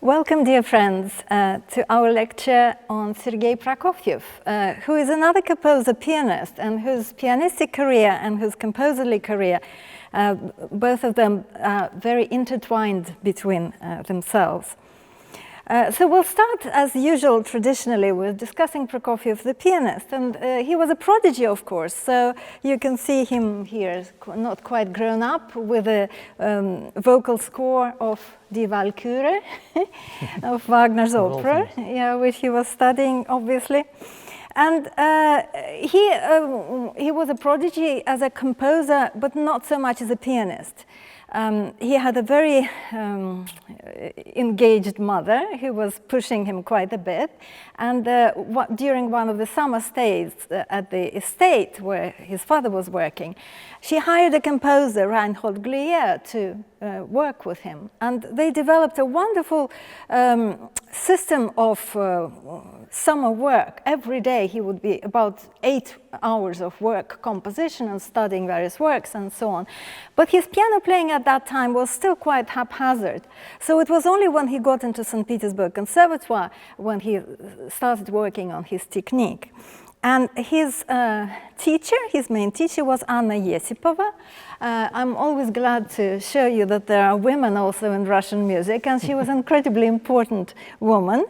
Welcome, dear friends, to our lecture on Sergei Prokofiev, who is another composer pianist and whose pianistic career and whose composerly career, both of them are very intertwined between themselves. So we'll start, as usual, traditionally, with discussing Prokofiev, the pianist. And he was a prodigy, of course. So you can see him here, not quite grown up, with a vocal score of Die Walküre, of Wagner's opera, yeah, which he was studying, obviously. And he was a prodigy as a composer, but not so much as a pianist. He had a very engaged mother who was pushing him quite a bit. And during one of the summer stays at the estate where his father was working, she hired a composer, Reinhold Glier, to work with him. And they developed a wonderful system of summer work. Every day he would be about 8 hours of work, composition and studying various works and so on. But his piano playing at that time was still quite haphazard. So it was only when he got into St. Petersburg Conservatoire when he started working on his technique. And his teacher, his main teacher, was Anna Yesipova. I'm always glad to show you that there are women also in Russian music, and she was an incredibly important woman.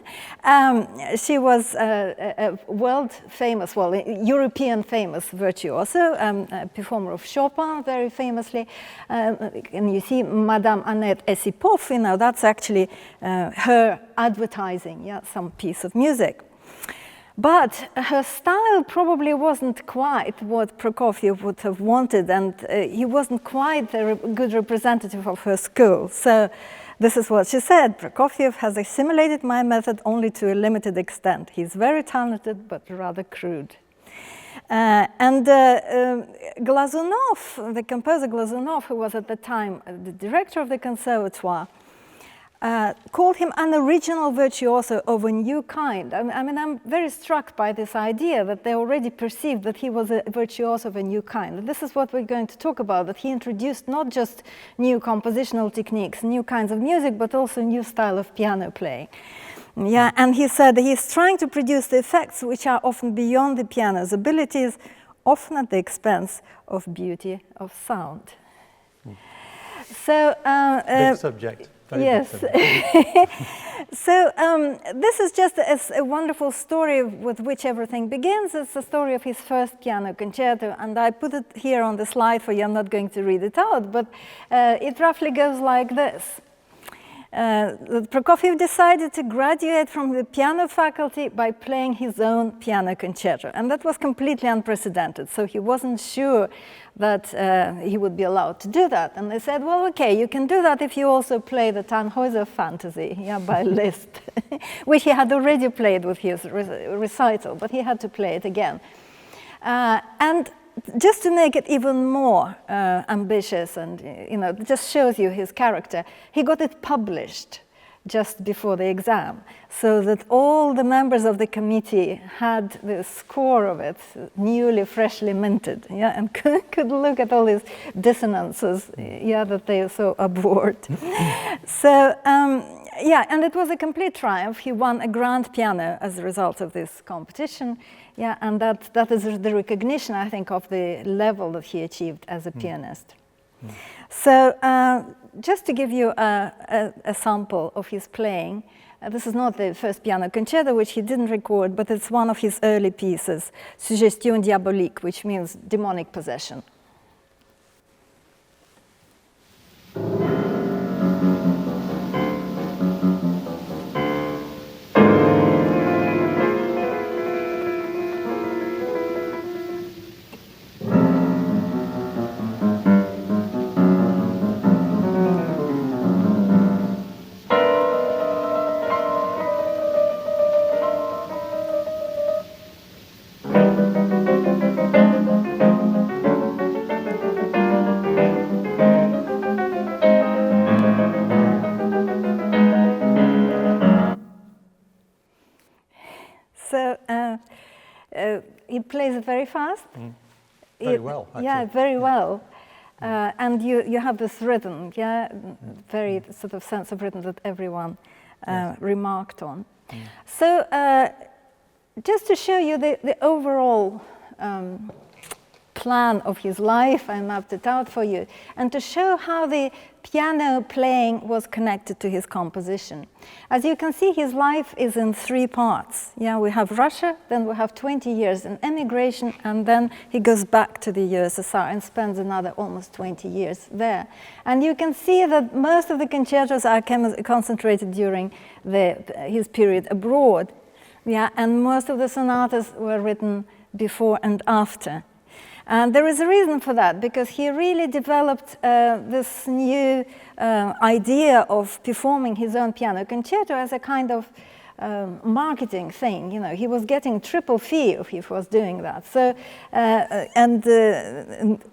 She was a world-famous, well, European famous virtuoso, a performer of Chopin, very famously. And you see Madame Annette Esipov, you know, that's actually her advertising, yeah, some piece of music. But her style probably wasn't quite what Prokofiev would have wanted, and he wasn't quite a good representative of her school. So this is what she said: Prokofiev has assimilated my method only to a limited extent. He's very talented, but rather crude. And Glazunov, the composer Glazunov, who was at the time the director of the conservatoire, called him an original virtuoso of a new kind. I mean, I'm very struck by this idea that they already perceived that he was a virtuoso of a new kind. And this is what we're going to talk about, that he introduced not just new compositional techniques, new kinds of music, but also a new style of piano playing. Yeah, and he said he's trying to produce the effects which are often beyond the piano's abilities, often at the expense of beauty of sound. So, big subject. Yes. So this is just a wonderful story with which everything begins. It's the story of his first piano concerto, and I put it here on the slide for you. I'm not going to read it out, but it roughly goes like this. Prokofiev decided to graduate from the piano faculty by playing his own piano concerto, and that was completely unprecedented. So he wasn't sure that he would be allowed to do that. And they said, well, okay, you can do that if you also play the Tannhäuser Fantasy, yeah, by Liszt, which he had already played with his recital, but he had to play it again. And just to make it even more ambitious and, you know, just shows you his character, he got it published just before the exam, so that all the members of the committee had the score of it newly, freshly minted, yeah, and could look at all these dissonances, yeah, that they so abhorred. So, yeah, and it was a complete triumph. He won a grand piano as a result of this competition. Yeah, and that is the recognition, I think, of the level that he achieved as a pianist. So just to give you a sample of his playing, this is not the first piano concerto, which he didn't record, but it's one of his early pieces, Suggestion diabolique, which means demonic possession. He plays it very fast. Very well, actually. Yeah, very well. And you have this rhythm, yeah, very sort of sense of rhythm that everyone remarked on. So just to show you the overall plan of his life, I mapped it out for you, and to show how the piano playing was connected to his composition. As you can see, his life is in 3 parts. Yeah, we have Russia, then we have 20 years in emigration, and then he goes back to the USSR and spends another almost 20 years there. And you can see that most of the concertos are concentrated during his period abroad. Yeah, and most of the sonatas were written before and after. And there is a reason for that, because he really developed this new idea of performing his own piano concerto as a kind of marketing thing. You know, he was getting triple fee if he was doing that. So,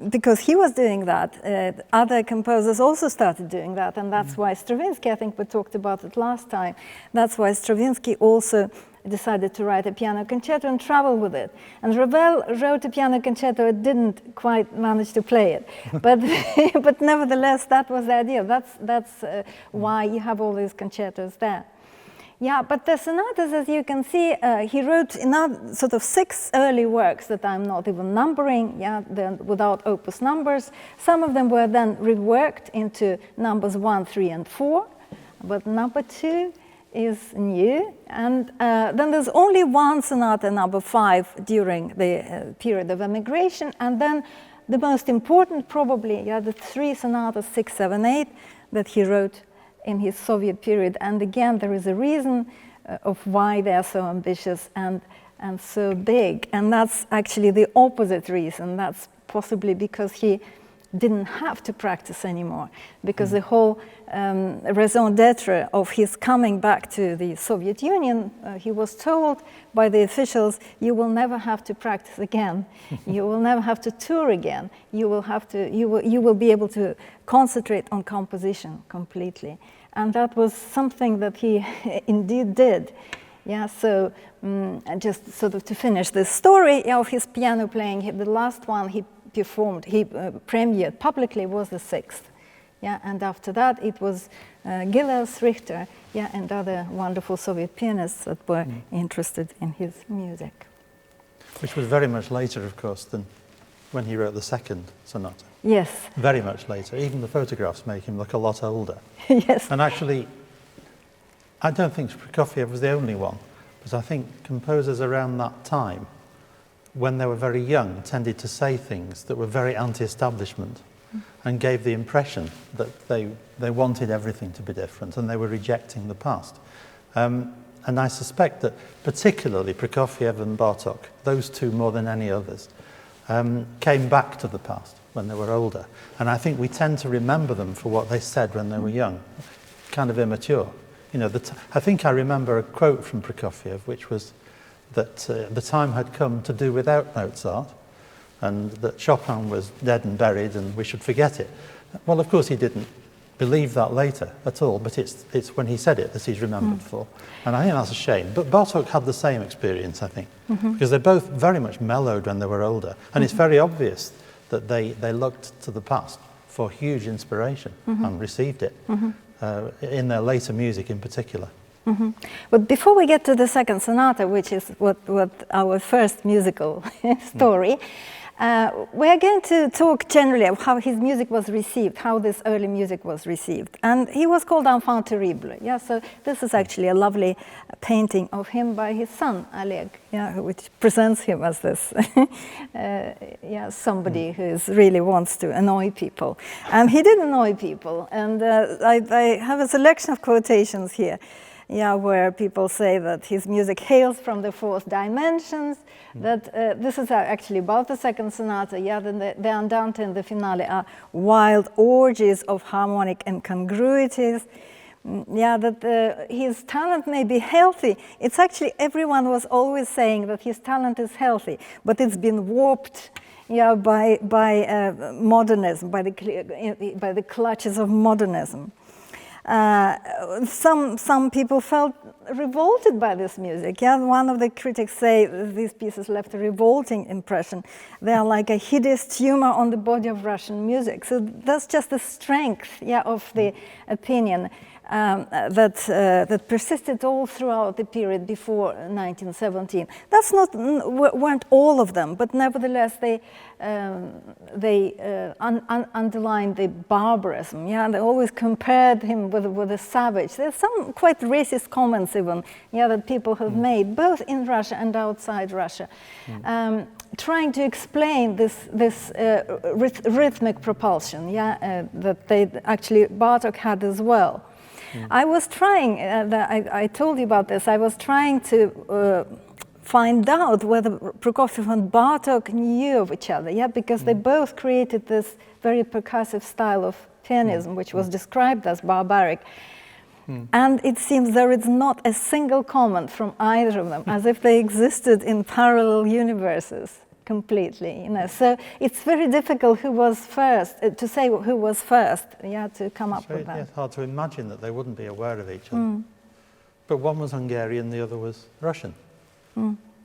because he was doing that, other composers also started doing that, and that's why Stravinsky, I think we talked about it last time, that's why Stravinsky also decided to write a piano concerto and travel with it. And Ravel wrote a piano concerto, it didn't quite manage to play it. But, but nevertheless, that was the idea. That's why you have all these concertos there. Yeah, but the sonatas, as you can see, he wrote sort of 6 early works that I'm not even numbering, yeah, without opus numbers. Some of them were then reworked into numbers 1, 3, and 4, but number 2 is new, and then there's only one sonata, number 5, during the period of emigration, and then the most important probably, yeah, the 3 sonatas, 6, 7, 8, that he wrote in his Soviet period. And again, there is a reason of why they are so ambitious and so big, and that's actually the opposite reason. That's possibly because he didn't have to practice anymore, because the whole raison d'etre of his coming back to the Soviet Union, he was told by the officials, you will never have to practice again, you will never have to tour again, you will be able to concentrate on composition completely. And that was something that he indeed did. Yeah, so just sort of to finish this story of his piano playing, the last one he performed, he premiered publicly was the 6th. Yeah, and after that it was Gilels, Richter, yeah, and other wonderful Soviet pianists that were interested in his music. Which was very much later, of course, than when he wrote the 2nd sonata. Yes. Very much later. Even the photographs make him look a lot older. Yes. And actually, I don't think Prokofiev was the only one, but I think composers around that time, when they were very young, tended to say things that were very anti-establishment and gave the impression that they wanted everything to be different and they were rejecting the past. And I suspect that particularly Prokofiev and Bartók, those 2 more than any others, came back to the past when they were older. And I think we tend to remember them for what they said when they were young, kind of immature. You know, I think I remember a quote from Prokofiev, which was that the time had come to do without Mozart, and that Chopin was dead and buried and we should forget it. Well, of course he didn't believe that later at all, but it's when he said it that he's remembered for. And I think that's a shame. But Bartók had the same experience, I think, because they're both very much mellowed when they were older. And it's very obvious that they looked to the past for huge inspiration and received it in their later music in particular. But before we get to the 2nd sonata, which is what our first musical story, we are going to talk generally of how his music was received, how this early music was received. And he was called Enfant terrible. Yeah, so this is actually a lovely painting of him by his son, Oleg, yeah, which presents him as this somebody who really wants to annoy people. And he did annoy people. And I have a selection of quotations here. Yeah, where people say that his music hails from the 4th dimensions, that this is actually about the 2nd sonata, yeah, the andante and the finale are wild orgies of harmonic incongruities, yeah, that his talent may be healthy. It's actually, everyone was always saying that his talent is healthy, but it's been warped, yeah, by modernism, by the clutches of modernism. Some people felt revolted by this music. Yeah, one of the critics say these pieces left a revolting impression. They are like a hideous tumor on the body of Russian music. So that's just the strength, yeah, of the opinion. that persisted all throughout the period before 1917. That's not weren't all of them, but nevertheless they underlined the barbarism. Yeah, they always compared him with a savage. There's some quite racist comments even, yeah, that people have made both in Russia and outside Russia, trying to explain this rhythmic propulsion. Yeah, that they actually Bartók had as well. I was trying, I told you about this, I was trying to find out whether Prokofiev and Bartók knew of each other, yeah, because they both created this very percussive style of pianism, which was described as barbaric. And it seems there is not a single comment from either of them, as if they existed in parallel universes completely, you know. So it's very difficult who was first, to say who was first, yeah, to come up with that. It's hard to imagine that they wouldn't be aware of each other. But one was Hungarian, the other was Russian.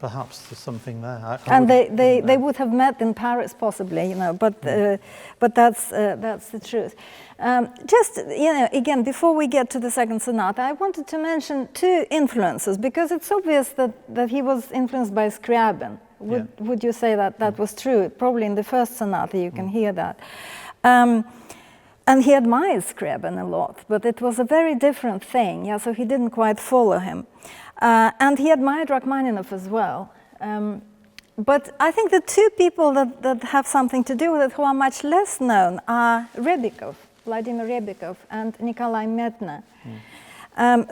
Perhaps there's something there. And they would have met in Paris possibly, you know, but that's the truth. Just, you know, again, before we get to the second sonata, I wanted to mention two influences, because it's obvious that he was influenced by Scriabin. Would you say that that was true? Probably in the first sonata you can hear that. And he admired Scriabin a lot, but it was a very different thing, yeah, so he didn't quite follow him. And he admired Rachmaninov as well. But I think the two people that have something to do with it who are much less known are Rebikov, Vladimir Rebikov, and Nikolai Medtner.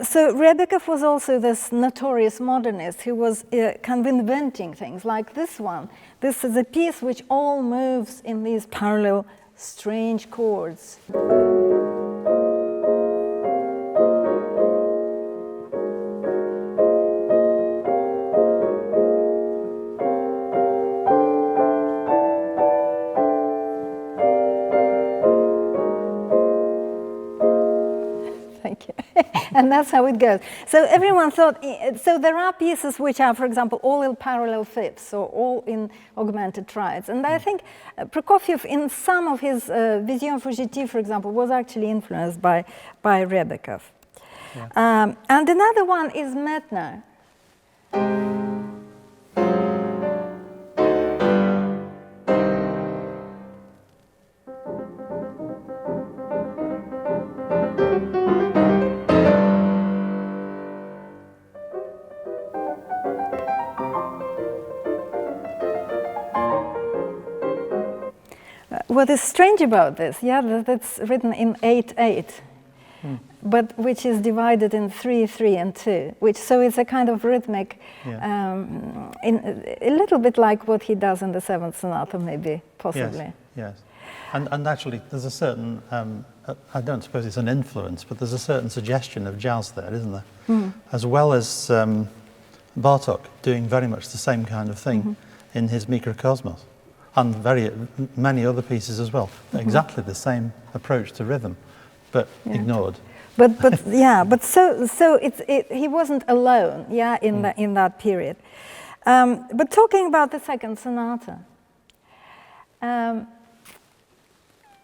So Rebikov was also this notorious modernist who was kind of inventing things like this one. This is a piece which all moves in these parallel, strange chords. And that's how it goes. So everyone thought, so there are pieces which are, for example, all in parallel fifths or all in augmented triads. And I think Prokofiev, in some of his Vision Fugitive, for example, was actually influenced by Rebikov. Yeah. And another one is Medtner. What is strange about this, yeah, that it's written in 8/8, but which is divided in 3/3 and 2, which so it's a kind of rhythmic, a little bit like what he does in the seventh sonata, maybe, possibly. Yes. And actually, there's a certain, I don't suppose it's an influence, but there's a certain suggestion of jazz there, isn't there? As well as Bartók doing very much the same kind of thing in his Mikrokosmos. And many other pieces as well. Exactly the same approach to rhythm, but ignored. But yeah, but so he wasn't alone, yeah, in that period. But talking about the second sonata,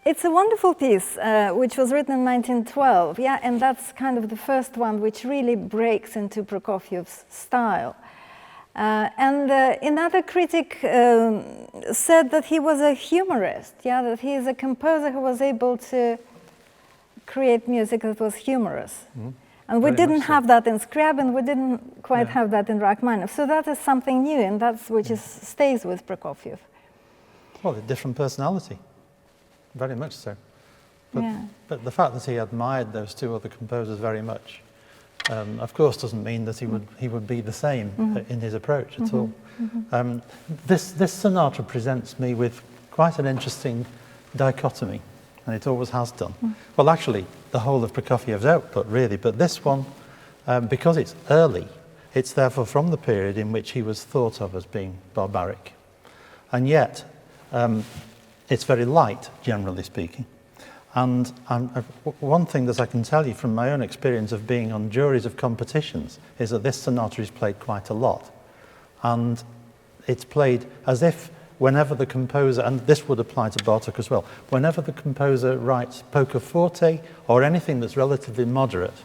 it's a wonderful piece which was written in 1912, yeah, and that's kind of the first one which really breaks into Prokofiev's style. And another critic said that he was a humorist, yeah, that he is a composer who was able to create music that was humorous. And we didn't have that in Scriabin, we didn't quite have that in Rachmaninoff. So that is something new, and that's which stays with Prokofiev. Well, a different personality, very much so. But the fact that he admired those two other composers very much, of course, doesn't mean that he would be the same in his approach at all. This sonata presents me with quite an interesting dichotomy, and it always has done. Well, actually, the whole of Prokofiev's output, really, but this one, because it's early, it's therefore from the period in which he was thought of as being barbaric. And yet, it's very light, generally speaking. And one thing that I can tell you from my own experience of being on juries of competitions is that this sonata is played quite a lot. And it's played as if whenever the composer, and this would apply to Bartók as well, whenever the composer writes polka forte or anything that's relatively moderate,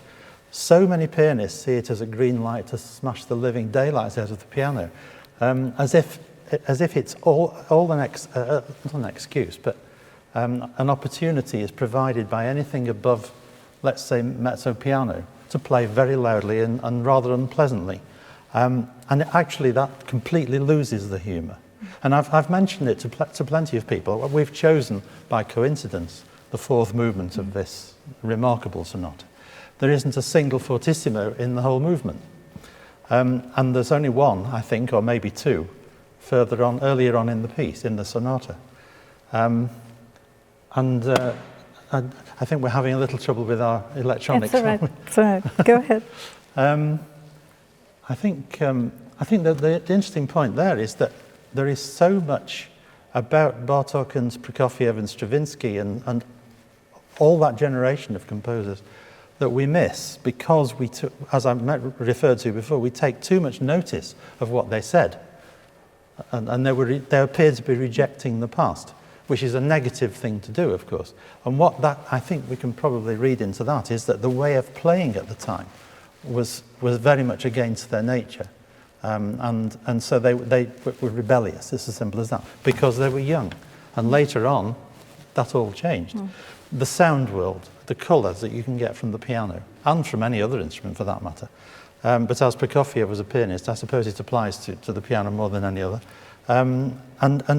so many pianists see it as a green light to smash the living daylights out of the piano, as if it's all not an excuse, but an opportunity is provided by anything above, let's say, mezzo piano, to play very loudly and rather unpleasantly. And actually that completely loses the humour. And I've mentioned it to plenty of people. We've chosen, by coincidence, the fourth movement of this remarkable sonata. There isn't a single fortissimo in the whole movement. And there's only one, I think, or maybe two, earlier on in the piece, in the sonata. I think we're having a little trouble with our electronics. It's all right. It's all right. Go ahead. I think that the interesting point there is that there is so much about Bartók and Prokofiev and Stravinsky and all that generation of composers that we miss because we took, as I referred to before, we take too much notice of what they said. And they appeared to be rejecting the past, which is a negative thing to do, of course. And what that, I think we can probably read into that, is that the way of playing at the time was very much against their nature. And so they were rebellious, it's as simple as that, because they were young. And later on, that all changed. The sound world, the colours that you can get from the piano, and from any other instrument for that matter. But as Prokofiev was a pianist, I suppose it applies to the piano more than any other. And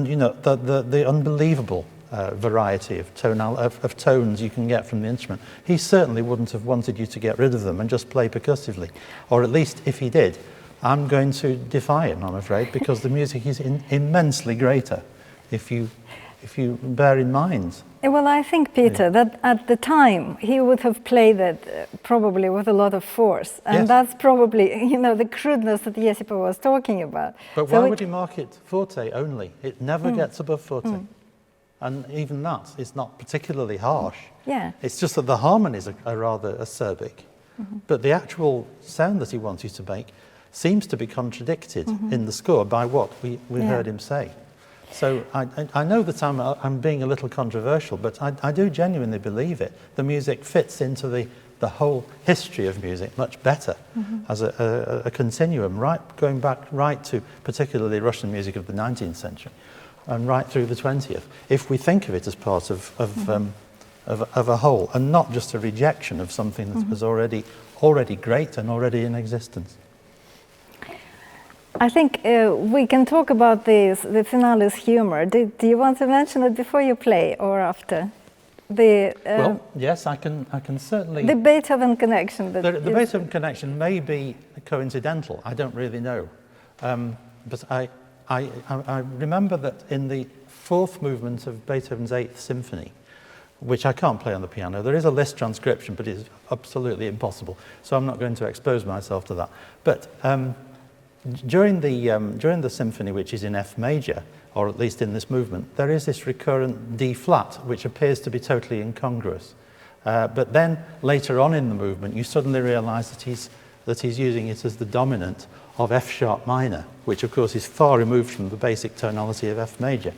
you know, the unbelievable variety of tones you can get from the instrument. He certainly wouldn't have wanted you to get rid of them and just play percussively. Or at least, if he did, I'm going to defy him, I'm afraid, because the music is immensely greater if you bear in mind. Well, I think, Peter, that at the time he would have played it probably with a lot of force, and yes. That's probably, you know, the crudeness that Jesipa was talking about. But why would he mark it forte only? It never gets above forte. And even that is not particularly harsh. Yeah. It's just that the harmonies are rather acerbic. But the actual sound that he wants you to make seems to be contradicted in the score by what we heard him say. So I know that I'm being a little controversial, but I do genuinely believe it. The music fits into the whole history of music much better as a continuum, going back right to particularly Russian music of the 19th century and right through the 20th, if we think of it as part of a whole and not just a rejection of something that was already great and already in existence. I think we can talk about the finale's humor. Do you want to mention it before you play or after? Well, yes, I can certainly. The Beethoven connection. The Beethoven connection may be coincidental. I don't really know, but I remember that in the fourth movement of Beethoven's Eighth Symphony, which I can't play on the piano. There is a Liszt transcription, but it's absolutely impossible. So I'm not going to expose myself to that. But during the symphony, which is in F major, or at least in this movement, there is this recurrent D flat, which appears to be totally incongruous. But then later on in the movement, you suddenly realize that he's using it as the dominant of F sharp minor, which of course is far removed from the basic tonality of F major.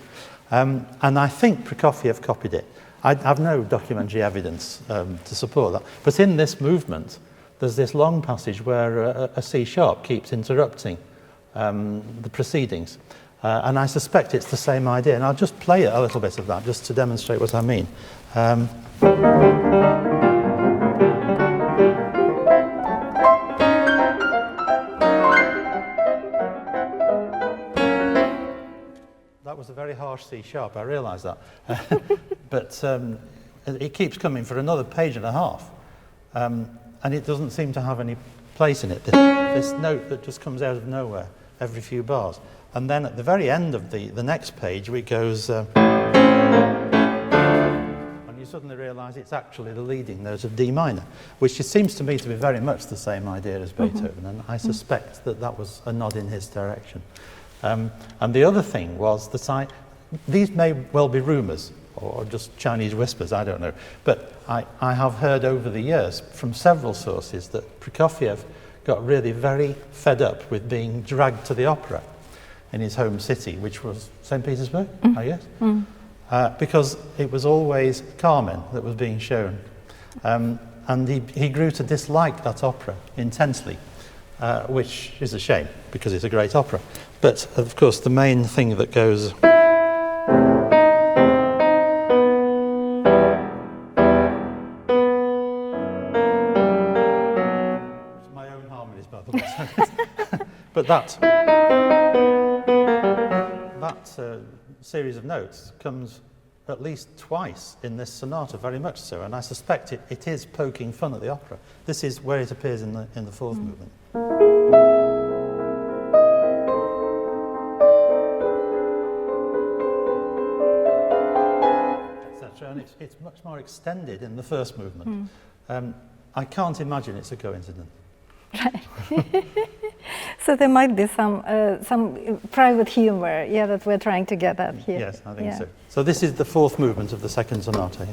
And I think Prokofiev copied it. I have no documentary evidence to support that. But in this movement, there's this long passage where a C sharp keeps interrupting the proceedings. And I suspect it's the same idea. And I'll just play a little bit of that just to demonstrate what I mean. That was a very harsh C sharp, I realise that. But it keeps coming for another page and a half. And it doesn't seem to have any place in it, this note that just comes out of nowhere every few bars. And then at the very end of the next page, it goes... and you suddenly realise it's actually the leading note of D minor, which seems to me to be very much the same idea as Beethoven, and I suspect that was a nod in his direction. And the other thing was that these may well be rumours, or just Chinese whispers, I don't know. But I have heard over the years from several sources that Prokofiev got really very fed up with being dragged to the opera. in his home city, which was St. Petersburg, I guess, because it was always Carmen that was being shown. And he grew to dislike that opera intensely, which is a shame, because it's a great opera. But, of course, the main thing that goes... But that series of notes comes at least twice in this sonata, very much so, and I suspect it is poking fun at the opera. This is where it appears in the fourth movement. Etc. And it's much more extended in the first movement. I can't imagine it's a coincidence. Right. So there might be some private humor, that we're trying to get at here. Yes, I think so. So this is the fourth movement of the second sonata.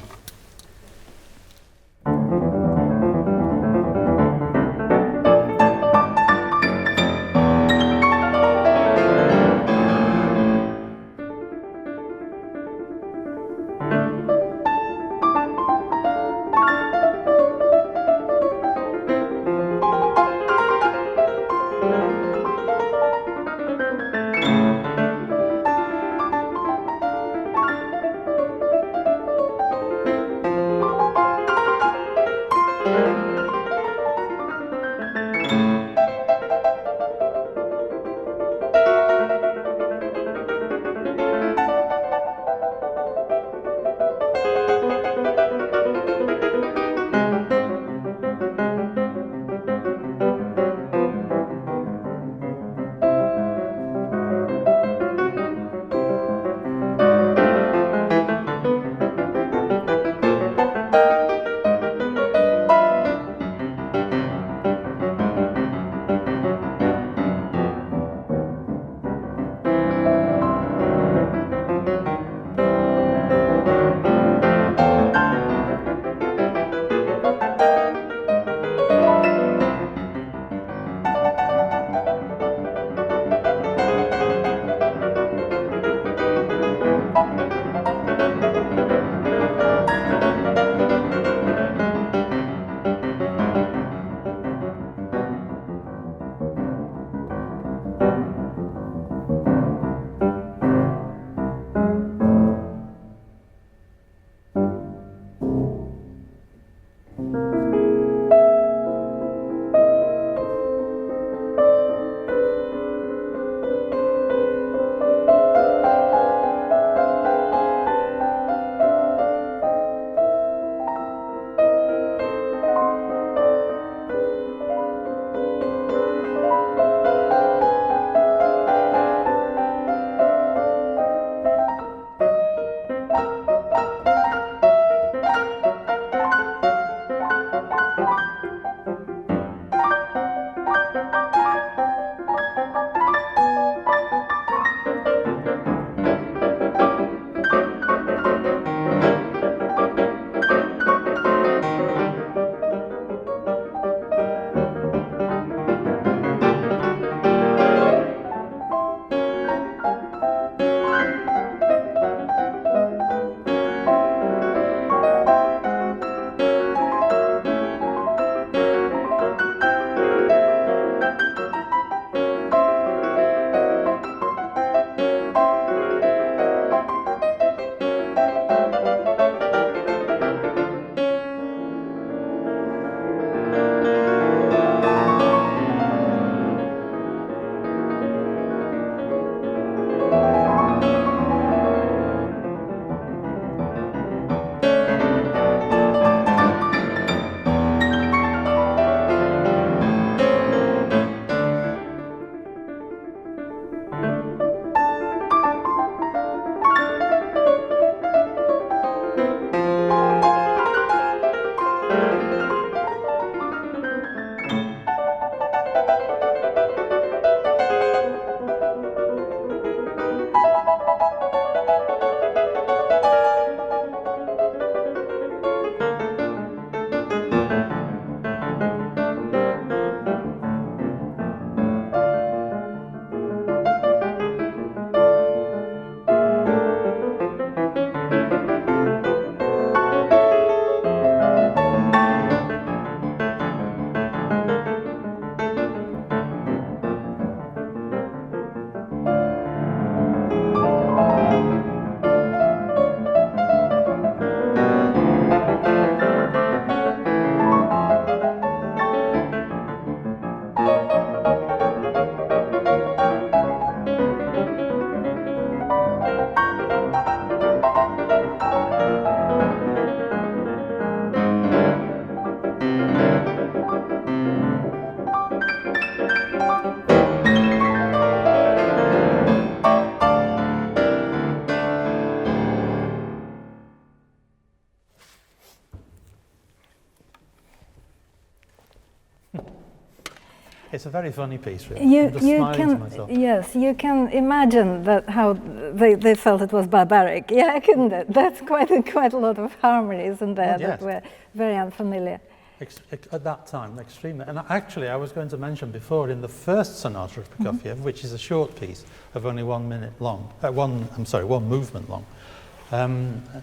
It's a very funny piece, really. I'm just smiling to myself. Yes, you can imagine that how they felt it was barbaric. Yeah, couldn't it? That's quite a lot of harmonies in there that were very unfamiliar. At that time, extremely. And actually, I was going to mention before, in the first sonata of Prokofiev, which is a short piece of only 1 minute long, one movement long,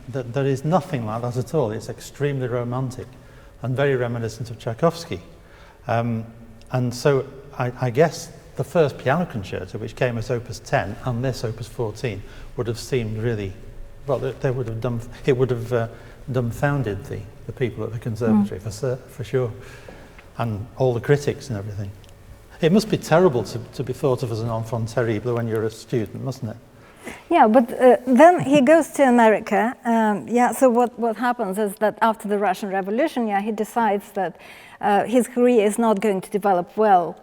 there is nothing like that at all. It's extremely romantic and very reminiscent of Tchaikovsky. And so I guess the first piano concerto, which came as Opus 10, and this Opus 14, would have seemed really, well, they would have it would have dumbfounded the people at the conservatory for sure, and all the critics and everything. It must be terrible to be thought of as an enfant terrible when you're a student, mustn't it? Yeah, but then he goes to America. So what happens is that after the Russian Revolution, he decides that his career is not going to develop well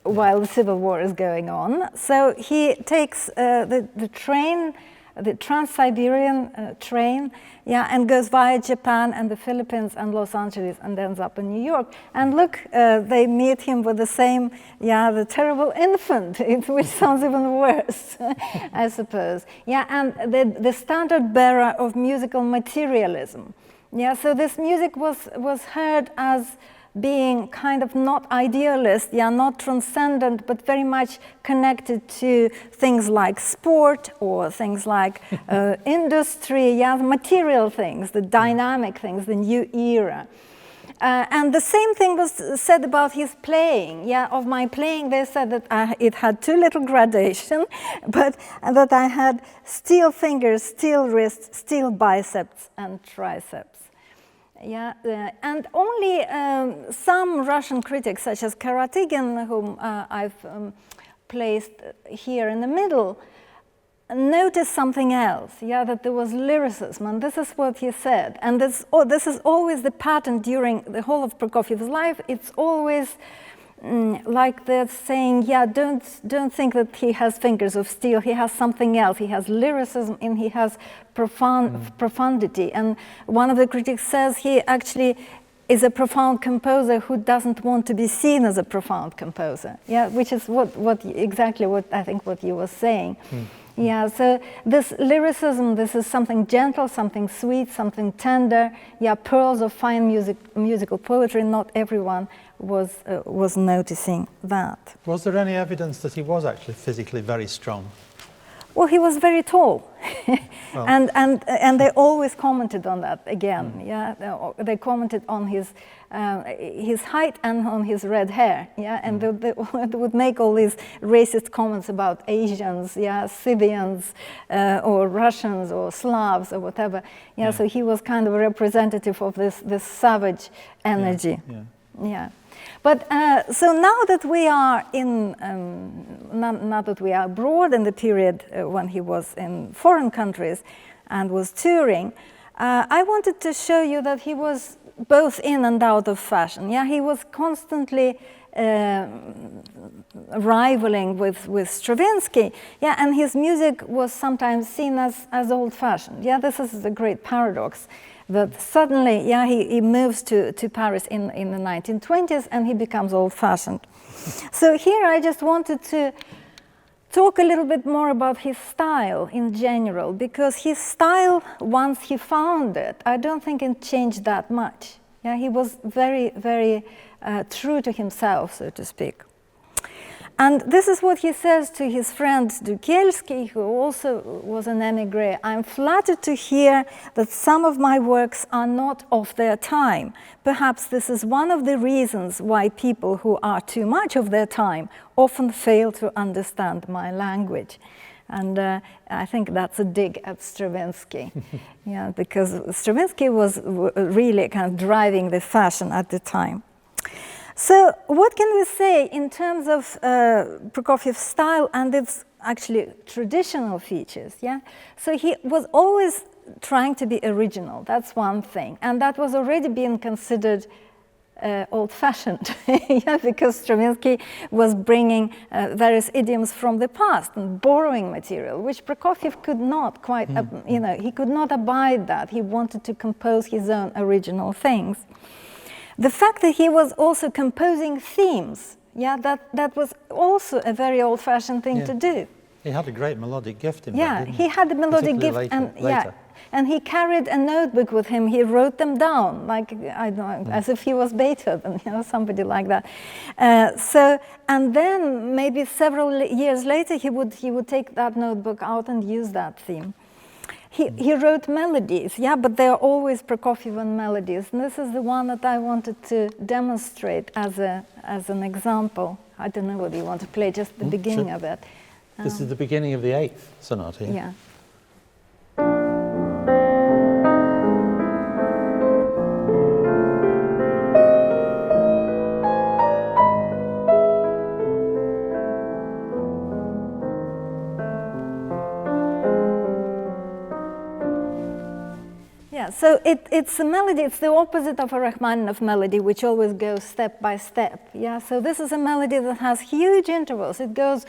while the Civil War is going on. So he takes the train, the Trans-Siberian train, and goes via Japan and the Philippines and Los Angeles and ends up in New York. And look, they meet him with the same, the terrible infant, which sounds even worse, I suppose. And the standard bearer of musical materialism. So this music was heard as being kind of not idealist, not transcendent, but very much connected to things like sport or things like industry, the material things, the dynamic things, the new era. And the same thing was said about his playing. Of my playing, they said that it had too little gradation, but that I had steel fingers, steel wrists, steel biceps, and triceps. And only some Russian critics, such as Karatigin, whom I've placed here in the middle, noticed something else, that there was lyricism, and this is what he said. And this is always the pattern during the whole of Prokofiev's life. It's always like they're saying, don't think that he has fingers of steel. He has something else. He has lyricism and he has profundity. And one of the critics says he actually is a profound composer who doesn't want to be seen as a profound composer. Which is exactly what I think what you were saying. So this lyricism, this is something gentle, something sweet, something tender. Pearls of fine musical poetry. Not everyone was noticing that. Was there any evidence that he was actually physically very strong? Well, he was very tall, and they always commented on that again. They commented on his height and on his red hair. And they would make all these racist comments about Asians, Scythians, or Russians or Slavs or whatever. So he was kind of a representative of this savage energy. But so now that we are now that we are abroad in the period when he was in foreign countries and was touring, I wanted to show you that he was both in and out of fashion. He was constantly rivaling with Stravinsky. And his music was sometimes seen as old-fashioned. This is a great paradox. That suddenly, he moves to Paris in the 1920s and he becomes old-fashioned. So here I just wanted to talk a little bit more about his style in general, because his style, once he found it, I don't think it changed that much. He was very, very true to himself, so to speak. And this is what he says to his friend Dukielski, who also was an émigré. I'm flattered to hear that some of my works are not of their time. Perhaps this is one of the reasons why people who are too much of their time often fail to understand my language. And I think that's a dig at Stravinsky, because Stravinsky was really kind of driving the fashion at the time. So what can we say in terms of Prokofiev's style and its actually traditional features? So he was always trying to be original. That's one thing. And that was already being considered old-fashioned, because Stravinsky was bringing various idioms from the past and borrowing material, which Prokofiev could not quite, he could not abide that. He wanted to compose his own original things. The fact that he was also composing themes, Yeah, that was also a very old-fashioned thing to do. He had a great melodic gift in that, didn't he had a melodic gift, later. And he carried a notebook with him. He wrote them down, like I don't know, as if he was Beethoven, somebody like that. And then maybe several years later, he would take that notebook out and use that theme. He wrote melodies, but they're always Prokofievan melodies. And this is the one that I wanted to demonstrate as an example. I don't know whether you want to play just the beginning of it. This is the beginning of the 8th sonata. Yeah. So it's a melody, it's the opposite of a Rachmaninov melody, which always goes step by step. So this is a melody that has huge intervals. It goes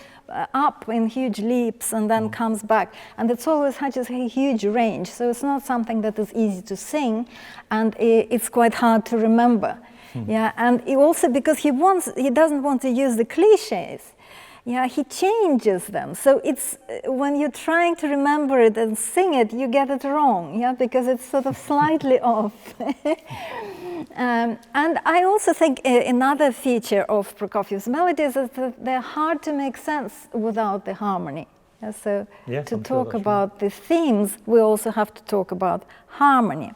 up in huge leaps and then comes back. And it's always has a huge range. So it's not something that is easy to sing, and it's quite hard to remember. And also because he doesn't want to use the cliches. He changes them. So it's when you're trying to remember it and sing it, you get it wrong, because it's sort of slightly off. And I also think another feature of Prokofiev's melodies is that they're hard to make sense without the harmony. So to talk about the themes, we also have to talk about harmony.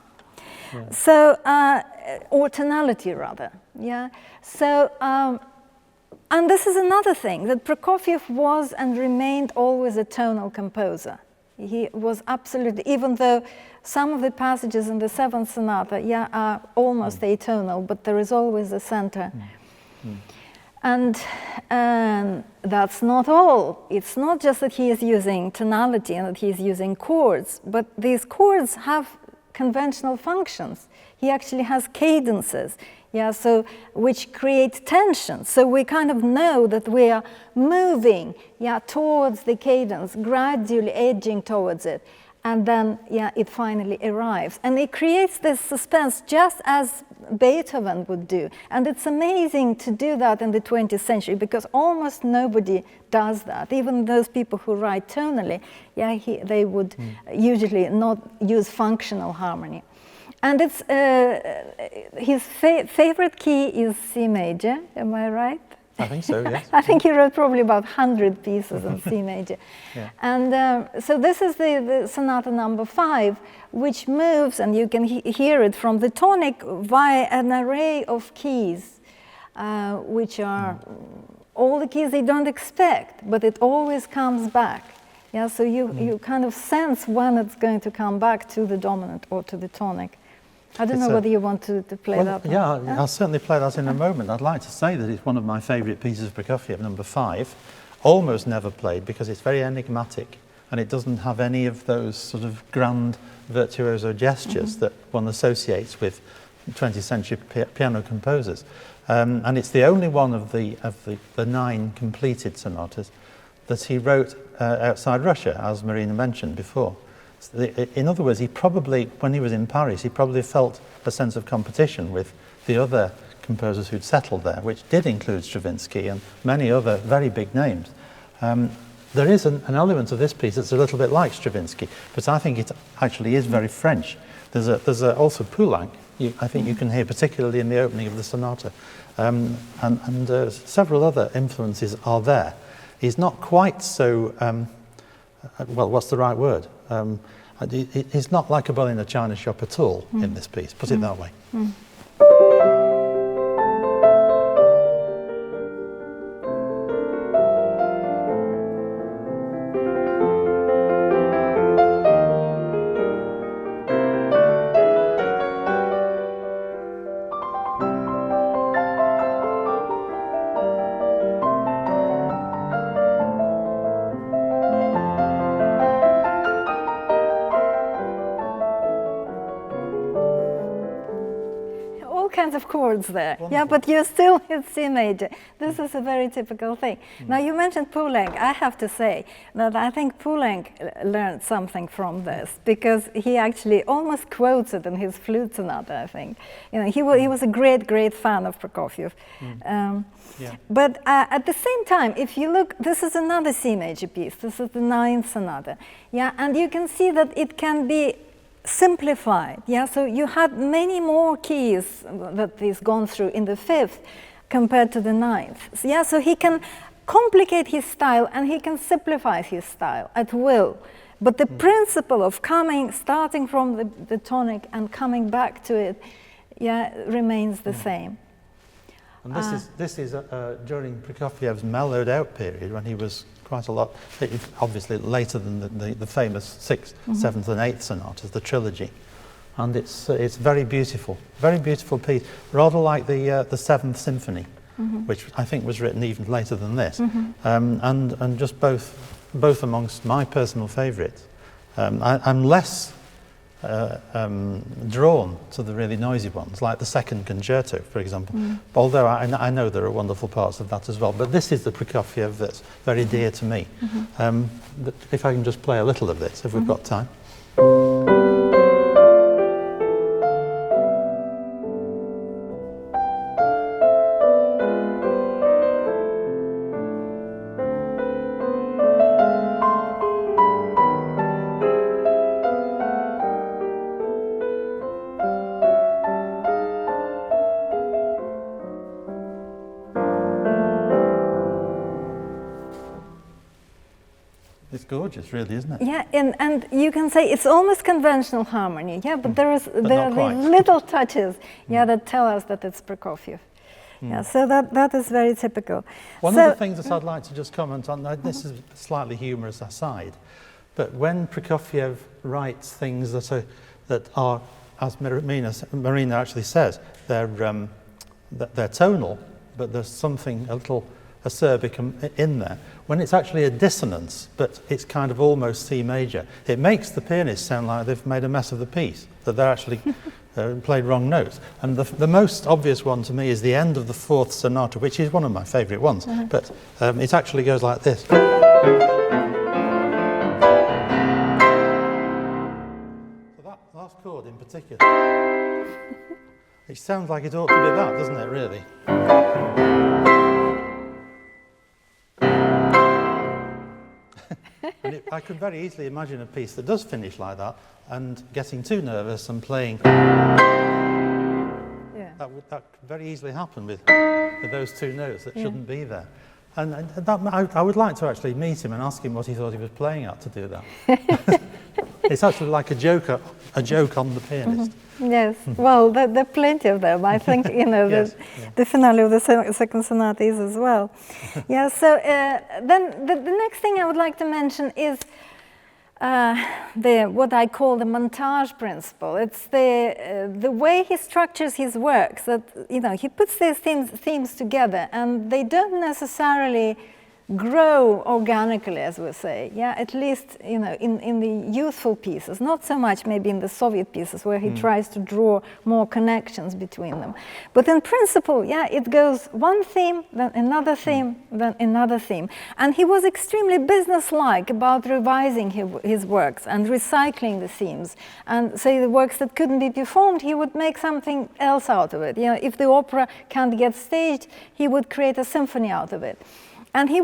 So, or tonality rather. So. And this is another thing, that Prokofiev was and remained always a tonal composer. He was absolutely, even though some of the passages in the 7th sonata, are almost atonal, but there is always a center. And that's not all. It's not just that he is using tonality and that he is using chords, but these chords have conventional functions. He actually has cadences. So which create tension. So we kind of know that we are moving, towards the cadence, gradually edging towards it, and then, it finally arrives. And it creates this suspense just as Beethoven would do. And it's amazing to do that in the 20th century because almost nobody does that. Even those people who write tonally, they would usually not use functional harmony. And it's his favorite key is C major. Am I right? I think so. Yes. I think he wrote probably about 100 pieces in C major. And so this is the Sonata No. 5, which moves, and you can hear it from the tonic via an array of keys, which are all the keys they don't expect, but it always comes back. So you kind of sense when it's going to come back to the dominant or to the tonic. I don't know whether you want to play that one. I'll certainly play that in a moment. I'd like to say that it's one of my favourite pieces of Prokofiev, No. 5, almost never played because it's very enigmatic and it doesn't have any of those sort of grand virtuoso gestures that one associates with 20th century piano composers. And it's the only one of the 9 completed sonatas that he wrote outside Russia, as Marina mentioned before. In other words, he probably, when he was in Paris, he probably felt a sense of competition with the other composers who'd settled there, which did include Stravinsky and many other very big names. There is an element of this piece that's a little bit like Stravinsky, but I think it actually is very French. There's also Poulenc, I think you can hear particularly in the opening of the sonata, and several other influences are there. He's not quite so, well, what's the right word? He's not like a bull in a china shop at all in this piece, put it that way. kinds of chords there. Wonderful. Yeah, but you're still in C major. This is a very typical thing. Now, you mentioned Poulenc. I have to say that I think Poulenc learned something from this, because he actually almost quotes it in his flute sonata, I think. You know, he was a great fan of Prokofiev. But at the same time, if you look, this is another C major piece. This is the 9th sonata. Yeah, and you can see that it can be simplified. Yeah, so you had many more keys that he's gone through in the 5th compared to the 9th. So, yeah, so he can complicate his style and he can simplify his style at will. But the principle of starting from the tonic and coming back to it, remains the same. And this is during Prokofiev's mellowed out period, when he was quite a lot, obviously later than the famous 6th, 7th and 8th sonatas, the trilogy. And it's very beautiful piece, rather like the 7th symphony, which I think was written even later than this. And just both amongst my personal favourites. I'm less drawn to the really noisy ones, like the 2nd concerto, for example. Although I know there are wonderful parts of that as well. But this is the Prokofiev that's very dear to me. If I can just play a little of this, if we've got time. It's gorgeous, really, isn't it? Yeah, and you can say it's almost conventional harmony, but there are these little touches, that tell us that it's Prokofiev. Yeah, so that is very typical. One of the things that I'd like to just comment on, this is a slightly humorous aside, but when Prokofiev writes things that are, as Marina actually says, they're tonal, but there's something a little acerbic in there. When it's actually a dissonance, but it's kind of almost C major, it makes the pianist sound like they've made a mess of the piece, that they're actually played wrong notes. And the most obvious one to me is the end of the 4th sonata, which is one of my favourite ones, but it actually goes like this. So that last chord in particular, it sounds like it ought to be that, doesn't it, really? And I could very easily imagine a piece that does finish like that, and getting too nervous and playing. That could very easily happen with those two notes that shouldn't be there. And I would like to actually meet him and ask him what he thought he was playing at to do that. It's actually like a joke on the pianist. Yes, well, there are plenty of them. I think, the finale of the 2nd sonata is as well. So then the next thing I would like to mention is what I call the montage principle. It's the way he structures his works, that, he puts these themes together, and they don't necessarily grow organically, as we say, at least in the youthful pieces, not so much maybe in the Soviet pieces where he tries to draw more connections between them. But in principle, it goes one theme, then another theme, then another theme. And he was extremely businesslike about revising his works and recycling the themes. And say the works that couldn't be performed, he would make something else out of it. If the opera can't get staged, he would create a symphony out of it. And he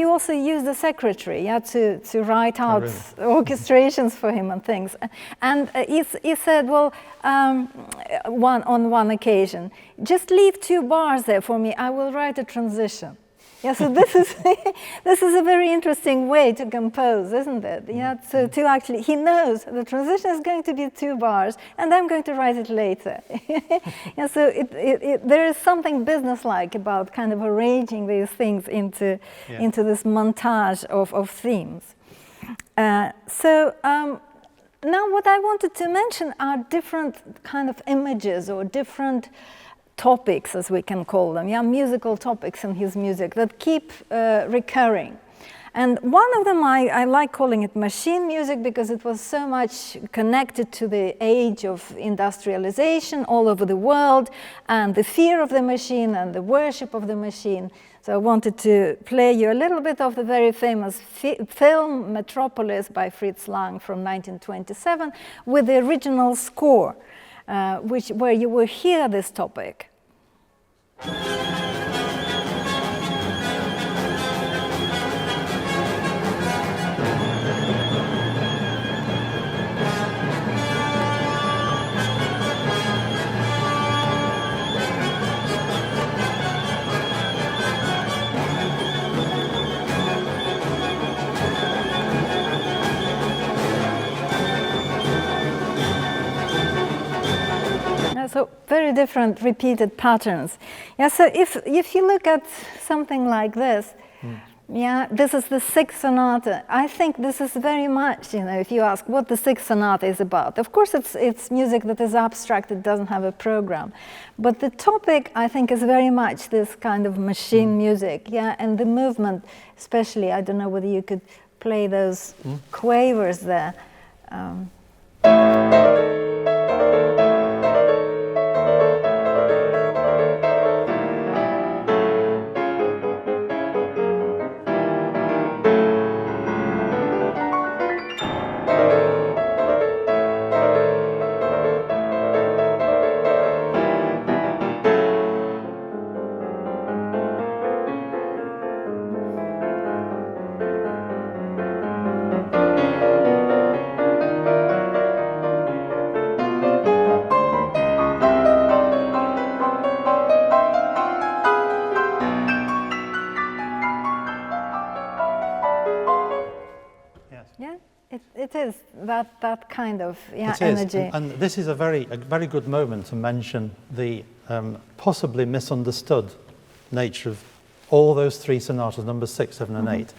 also used the secretary to write out orchestrations for him and things. And he said, well, on one occasion, just leave 2 bars there for me, I will write a transition. So this is a very interesting way to compose, isn't it? So to actually, he knows the transition is going to be 2 bars, and I'm going to write it later. So there is something businesslike about kind of arranging these things into this montage of themes. Now what I wanted to mention are different kind of images or different topics, as we can call them, musical topics in his music that keep recurring. And one of them, I like calling it machine music because it was so much connected to the age of industrialization all over the world, and the fear of the machine and the worship of the machine. So I wanted to play you a little bit of the very famous film Metropolis by Fritz Lang from 1927 with the original score, where you will hear this topic. So very different repeated patterns. Yeah, so if you look at something like this, yeah, this is the sixth sonata. I think this is very much, if you ask what the sixth sonata is about. Of course, it's music that is abstract, it doesn't have a program. But the topic, I think, is very much this kind of machine music, yeah, and the movement, especially, I don't know whether you could play those quavers there. It is that kind of energy. And this is a very good moment to mention the possibly misunderstood nature of all those three sonatas, number 6, 7, and 8,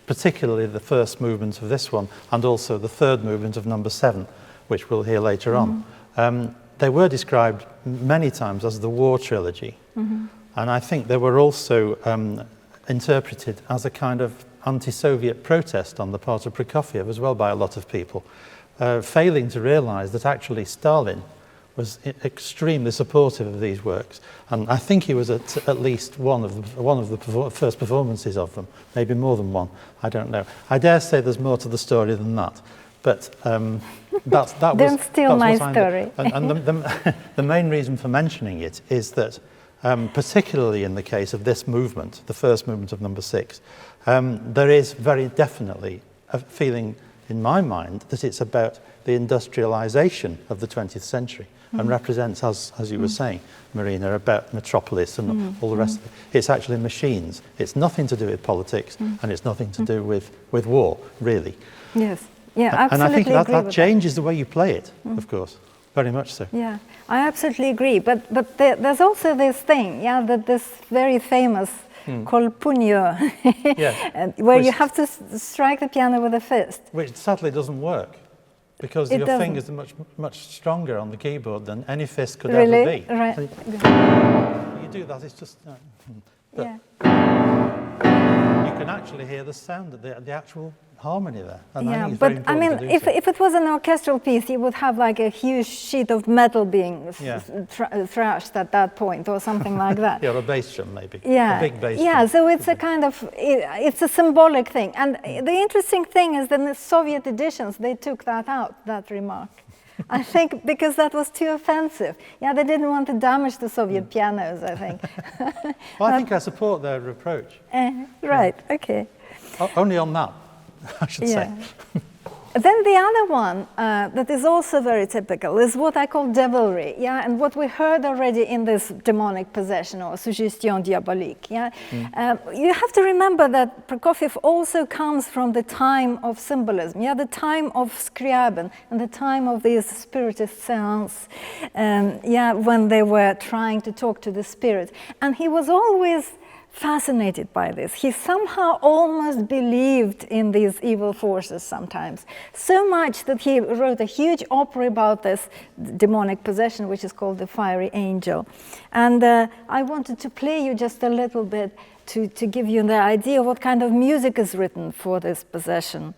particularly the first movement of this one, and also the third movement of number 7, which we'll hear later on. They were described many times as the War Trilogy, and I think they were also interpreted as a kind of anti-Soviet protest on the part of Prokofiev as well by a lot of people, failing to realize that actually Stalin was extremely supportive of these works, and I think he was at least one of the first performances of them, maybe more than one, I don't know. I dare say there's more to the story than that, but that was... Don't steal my story. And the main reason for mentioning it is that particularly in the case of this movement, the first movement of number 6, there is very definitely a feeling in my mind that it's about the industrialization of the 20th century and represents, as you were saying, Marina, about Metropolis and all the rest of it. It's actually machines. It's nothing to do with politics and it's nothing to do with war, really. Yes, yeah, absolutely. And I think agree that changes the way you play it, of course. Very much so. Yeah, I absolutely agree. But there's also this thing, yeah, that this very famous colpugno, where you have to strike the piano with a fist. Which sadly doesn't work, because your fingers are much stronger on the keyboard than any fist could ever be. Right. You do that, it's just... yeah. You can actually hear the sound, the actual harmony there. And yeah, I think it's but very I mean, important to do if it was an orchestral piece, you would have like a huge sheet of metal being thrashed at that point, or something like that. Yeah, or a bass drum maybe. Yeah, a big bass yeah. drum. So it's a kind of it's a symbolic thing, and the interesting thing is that in the Soviet editions they took that out, that remark. I think because that was too offensive. Yeah, they didn't want to damage the Soviet pianos, I think. Well, I think I support their approach. Right. Okay. Only on that. I should say. Then the other one that is also very typical is what I call devilry, yeah, and what we heard already in this demonic possession or suggestion diabolique, yeah. You have to remember that Prokofiev also comes from the time of symbolism, yeah, the time of Scriabin and the time of these spiritist seances, yeah, when they were trying to talk to the spirit, and he was always fascinated by this. He somehow almost believed in these evil forces sometimes, so much that he wrote a huge opera about this demonic possession, which is called The Fiery Angel. And I wanted to play you just a little bit to give you the idea of what kind of music is written for this possession.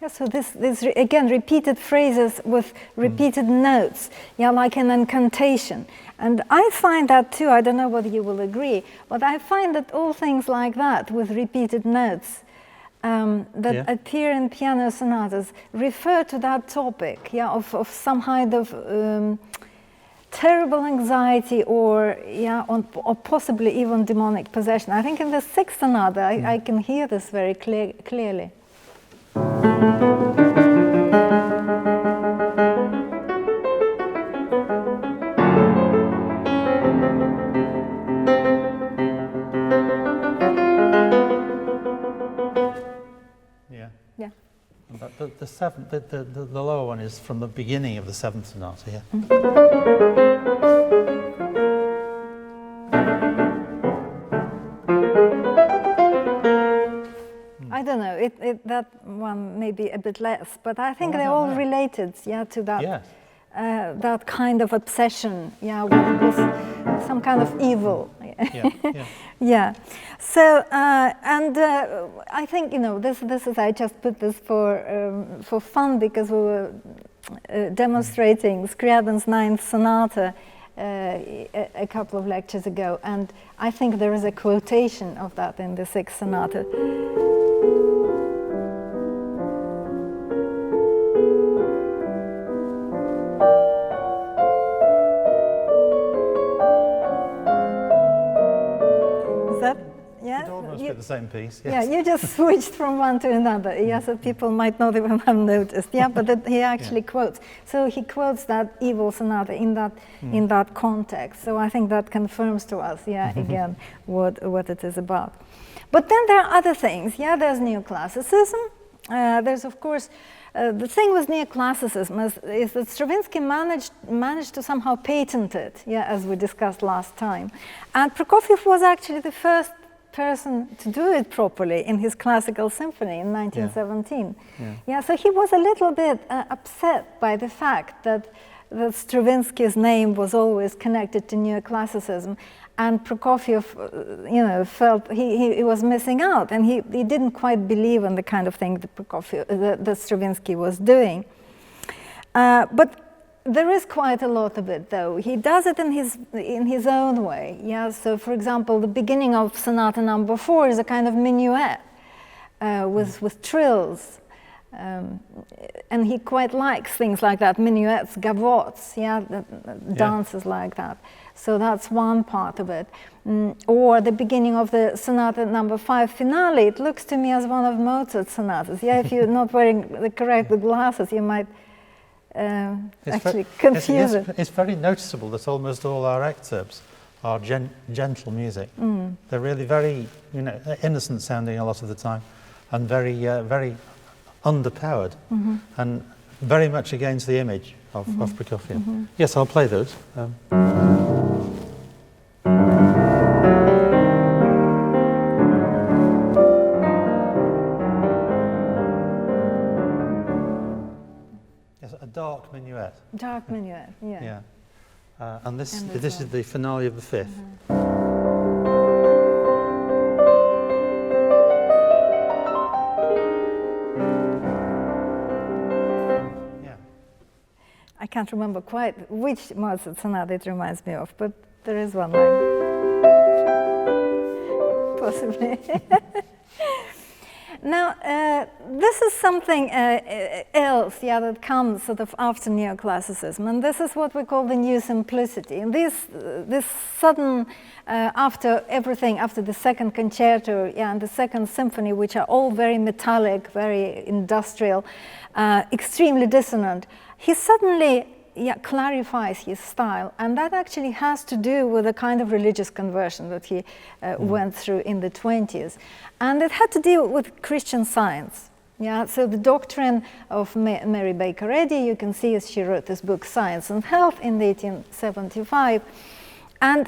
So this again, repeated phrases with repeated notes, yeah, like an incantation. And I find that too, I don't know whether you will agree, but I find that all things like that with repeated notes that appear in piano sonatas refer to that topic, yeah, of some kind of terrible anxiety or possibly even demonic possession. I think in the sixth sonata I can hear this very clearly. Yeah. But the seventh, the lower one is from the beginning of the seventh sonata. Yeah. I don't know. That one may be a bit less, but I think they're all related, to that. Yes. That kind of obsession, with some kind of evil. Yeah. So, I think this is. I just put this for fun because we were demonstrating Scriabin's ninth sonata a couple of lectures ago, and I think there is a quotation of that in the sixth sonata. The same piece. Yes. Yeah, you just switched from one to another. Yeah, so people might not even have noticed. Yeah, but he actually quotes. So he quotes that evil sonata in that context. So I think that confirms to us, again, what it is about. But then there are other things. Yeah, there's Neoclassicism. There's of course the thing with Neoclassicism is that Stravinsky managed to somehow patent it. Yeah, as we discussed last time, and Prokofiev was actually the first person to do it properly in his classical symphony in 1917. Yeah, so he was a little bit upset by the fact that Stravinsky's name was always connected to Neoclassicism, and Prokofiev, felt he was missing out, and he didn't quite believe in the kind of thing that Stravinsky was doing. But there is quite a lot of it, though. He does it in his own way. Yeah. So, for example, the beginning of Sonata No. 4 is a kind of minuet with trills, and he quite likes things like that, minuets, gavottes, dances like that. So that's one part of it. Or the beginning of the Sonata No. 5 finale. It looks to me as one of Mozart's sonatas. Yeah, if you're not wearing the correct glasses, you might. Actually confuse it. It's very noticeable that almost all our excerpts are gentle music. They're really very, innocent sounding a lot of the time, and very, very underpowered, and very much against the image of Prokofiev. Yes, I'll play those. Dark minuet. Dark minuet, yeah. And this is the finale of the fifth. I can't remember quite which Mozart sonata it reminds me of, but there is one line. Possibly. Now, this is something else, that comes sort of after Neoclassicism, and this is what we call the new simplicity. And this sudden, after everything, after the second concerto and the second symphony, which are all very metallic, very industrial, extremely dissonant, he suddenly clarifies his style, and that actually has to do with a kind of religious conversion that he went through in the 20s. And it had to deal with Christian Science. So the doctrine of Mary Baker Eddy, you can see as she wrote this book, Science and Health, in 1875. And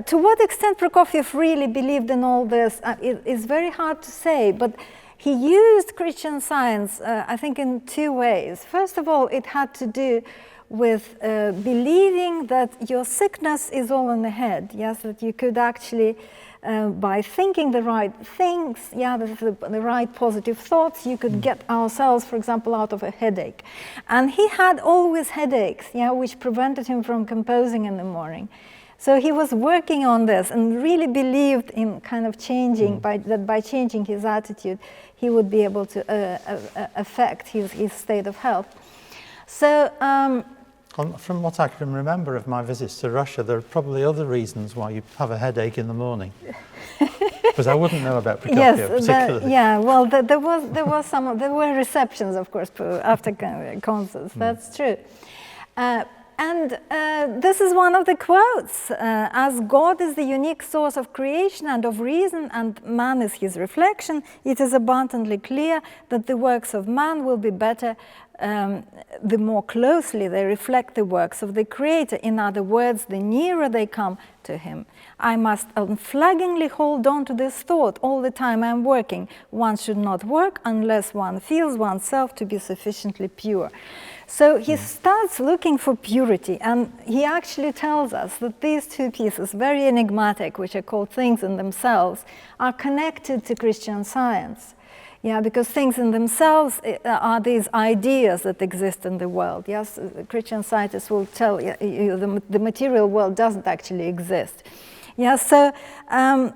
to what extent Prokofiev really believed in all this is very hard to say, but he used Christian Science, I think, in two ways. First of all, it had to do with believing that your sickness is all in the head, that you could actually, by thinking the right things, the right positive thoughts, you could get ourselves, for example, out of a headache. And he had always headaches, which prevented him from composing in the morning. So he was working on this and really believed in kind of changing, by changing his attitude, he would be able to affect his state of health. So, from what I can remember of my visits to Russia, there are probably other reasons why you have a headache in the morning. Because I wouldn't know about Prokofiev particularly. Well, there were receptions, of course, after concerts. That's true. And this is one of the quotes. As God is the unique source of creation and of reason, and man is his reflection, it is abundantly clear that the works of man will be better the more closely they reflect the works of the Creator. In other words, the nearer they come to him. I must unflaggingly hold on to this thought all the time I'm working. One should not work unless one feels oneself to be sufficiently pure. So he starts looking for purity, and he actually tells us that these two pieces, very enigmatic, which are called Things in Themselves, are connected to Christian Science. Because things in themselves are these ideas that exist in the world. Christian scientists will tell you the material world doesn't actually exist. So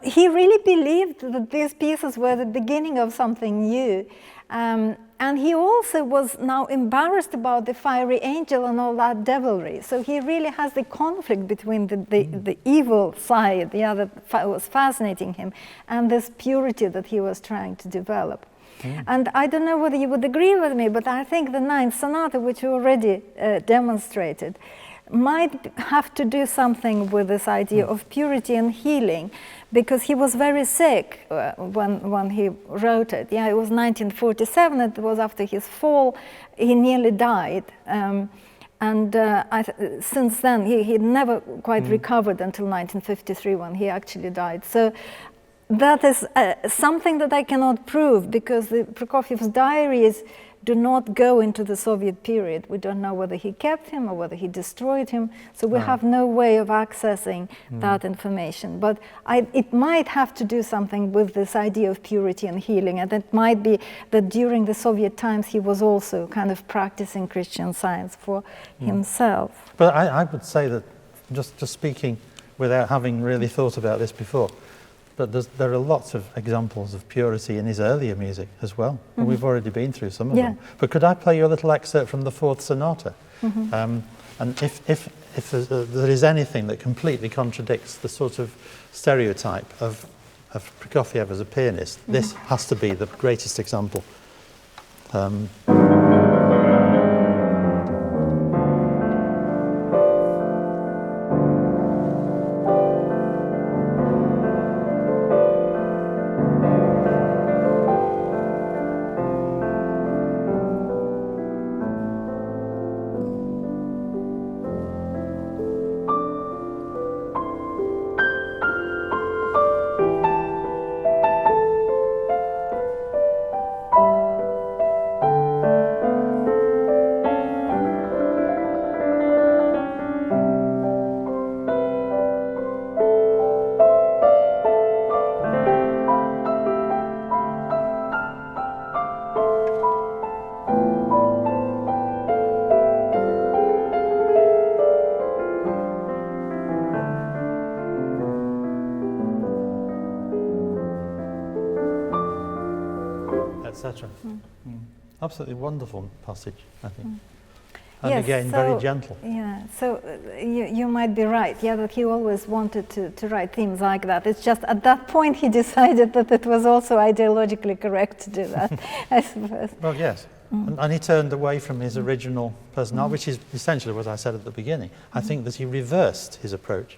he really believed that these pieces were the beginning of something new. And he also was now embarrassed about the fiery angel and all that devilry. So he really has the conflict between the evil side, that was fascinating him, and this purity that he was trying to develop. And I don't know whether you would agree with me, but I think the Ninth Sonata, which you already demonstrated, might have to do something with this idea of purity and healing, because he was very sick when he wrote it. It was 1947, it was after his fall, he nearly died. Since then, he never quite recovered until 1953 when he actually died. So that is something that I cannot prove, because the Prokofiev's diaries do not go into the Soviet period. We don't know whether he kept him or whether he destroyed him, so we have no way of accessing that information. But it might have to do something with this idea of purity and healing, and it might be that during the Soviet times he was also kind of practicing Christian Science for himself. But I would say that, just speaking without having really thought about this before, but there are lots of examples of purity in his earlier music as well. And we've already been through some of them. But could I play you a little excerpt from the Fourth Sonata? And if there is anything that completely contradicts the sort of stereotype of Prokofiev as a pianist, this has to be the greatest example. etc. Absolutely wonderful passage, I think. And yes, again, so, very gentle. Yeah, so you might be right, yeah, that he always wanted to write themes like that. It's just at that point he decided that it was also ideologically correct to do that, I suppose. Well, yes. And he turned away from his original personality, which is essentially what I said at the beginning. I think that he reversed his approach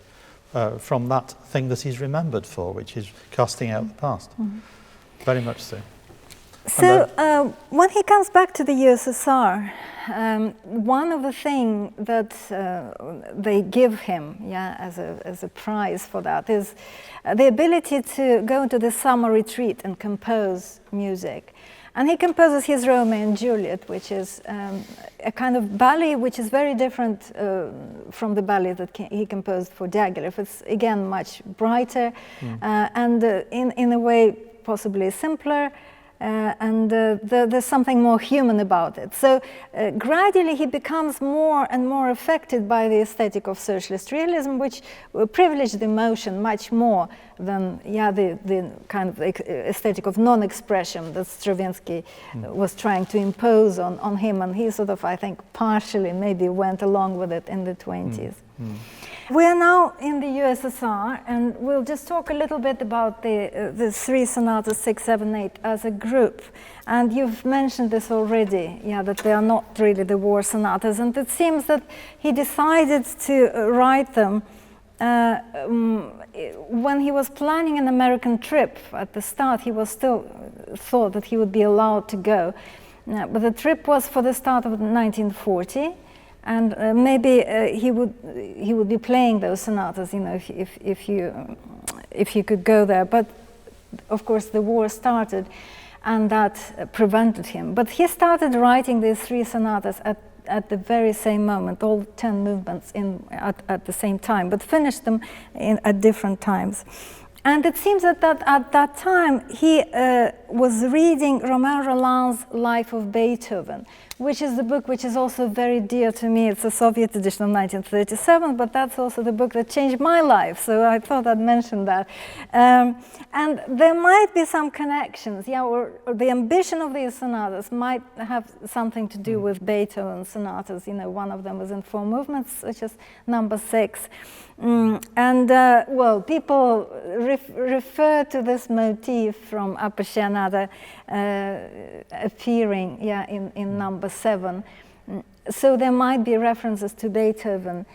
from that thing that he's remembered for, which is casting out the past. Very much so. So when he comes back to the USSR, one of the things that they give him, yeah, as a prize for that is the ability to go into the summer retreat and compose music. And he composes his Romeo and Juliet, which is a kind of ballet which is very different from the ballet that he composed for Diaghilev. It's again much brighter and in a way possibly simpler. And there's something more human about it. So gradually he becomes more and more affected by the aesthetic of socialist realism, which privileged emotion much more than the kind of aesthetic of non-expression that Stravinsky was trying to impose on him. And he sort of, I think, partially maybe went along with it in the 20s. We are now in the USSR, and we'll just talk a little bit about the three sonatas 6, 7, 8 as a group. And you've mentioned this already, yeah, that they are not really the war sonatas. And it seems that he decided to write them when he was planning an American trip. At the start, he was still thought that he would be allowed to go. But the trip was for the start of 1940. And maybe he would be playing those sonatas, you know, if you could go there. But of course, the war started, and that prevented him. But he started writing these three sonatas at the very same moment, all 10 movements at the same time, but finished them at different times. And it seems that at that time he was reading Romain Rolland's Life of Beethoven, which is the book which is also very dear to me. It's a Soviet edition of 1937, but that's also the book that changed my life, so I thought I'd mention that. And there might be some connections, yeah, or the ambition of these sonatas might have something to do with Beethoven's sonatas. You know, one of them was in 4 movements, which is number 6. Well, people refer to this motif from Appassionata appearing, yeah, in number 7. So there might be references to Beethoven.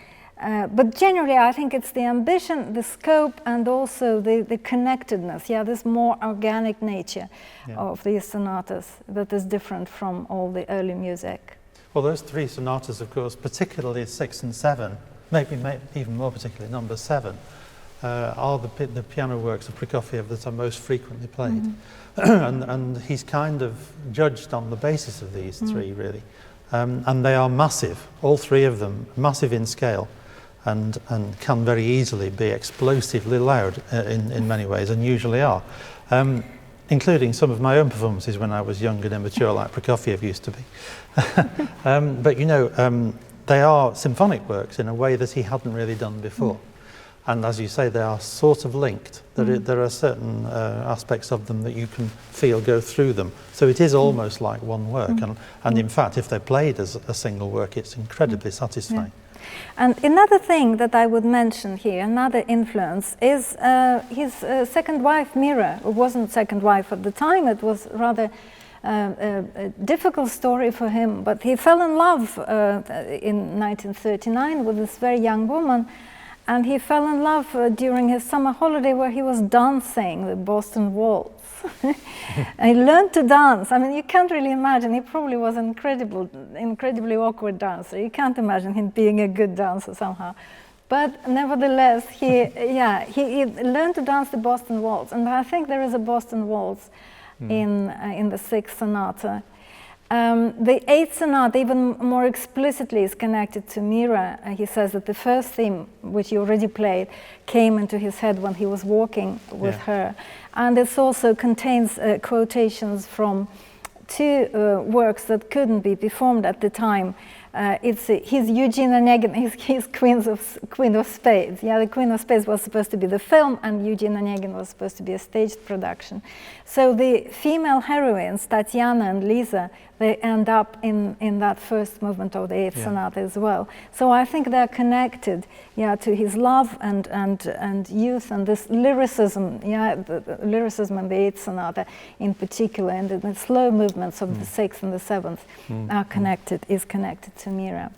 But generally, I think it's the ambition, the scope, and also the connectedness, yeah, this more organic nature of these sonatas that is different from all the early music. Well, those 3 sonatas, of course, particularly 6 and 7, maybe even more particularly number 7, are the piano works of Prokofiev that are most frequently played. And he's kind of judged on the basis of these 3, really. And they are massive, all 3 of them, massive in scale, and can very easily be explosively loud in many ways, and usually are. Including some of my own performances when I was young and immature, like Prokofiev used to be. But you know, they are symphonic works in a way that he hadn't really done before. And as you say, they are sort of linked. There are certain aspects of them that you can feel go through them. So it is almost like one work. And in fact, if they're played as a single work, it's incredibly satisfying. And another thing that I would mention here, another influence, is his second wife, Mira. It wasn't second wife at the time. It was rather a difficult story for him. But he fell in love in 1939 with this very young woman. And he fell in love during his summer holiday where he was dancing the Boston Waltz. And he learned to dance. I mean, you can't really imagine. He probably was an incredibly awkward dancer. You can't imagine him being a good dancer somehow. But nevertheless, he learned to dance the Boston Waltz. And I think there is a Boston Waltz in the 6th sonata. The 8th sonata, even more explicitly, is connected to Mira. He says that the first theme, which he already played, came into his head when he was walking with her. And it also contains quotations from 2 works that couldn't be performed at the time. he's Eugene Onegin, he's Queen of Spades. Yeah, the Queen of Spades was supposed to be the film, and Eugene Onegin was supposed to be a staged production. So the female heroines, Tatiana and Lisa, they end up in that first movement of the Eighth Sonata as well. So I think they're connected, to his love and youth and this lyricism, the lyricism in the Eighth Sonata in particular, and the slow movements of the Sixth and the Seventh is connected to Mira.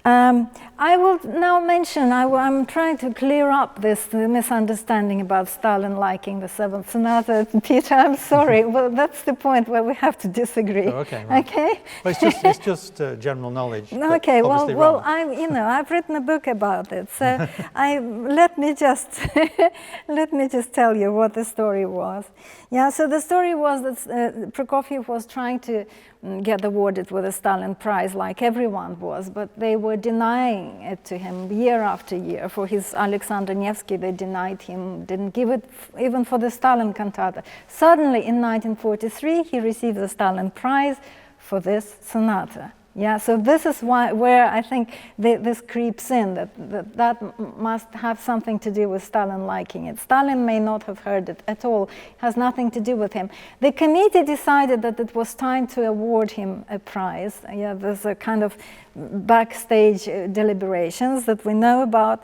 I will now mention, I'm trying to clear up the misunderstanding about Stalin liking the Seventh Sonata. Peter, I'm sorry. Well, that's the point where we have to disagree. Oh, okay. Right. Okay. Well, it's just general knowledge. Okay. Well, I've written a book about it, so let me just tell you what the story was. Yeah. So the story was that Prokofiev was trying to get awarded with a Stalin Prize, like everyone was, but they were denying it to him year after year. For his Alexander Nevsky, they denied him, didn't give it even for the Stalin cantata. Suddenly, in 1943, he received the Stalin Prize for this sonata. Yeah, so this is where I think this creeps in, that must have something to do with Stalin liking it. Stalin may not have heard it at all. It has nothing to do with him. The committee decided that it was time to award him a prize. Yeah, there's a kind of backstage deliberations that we know about.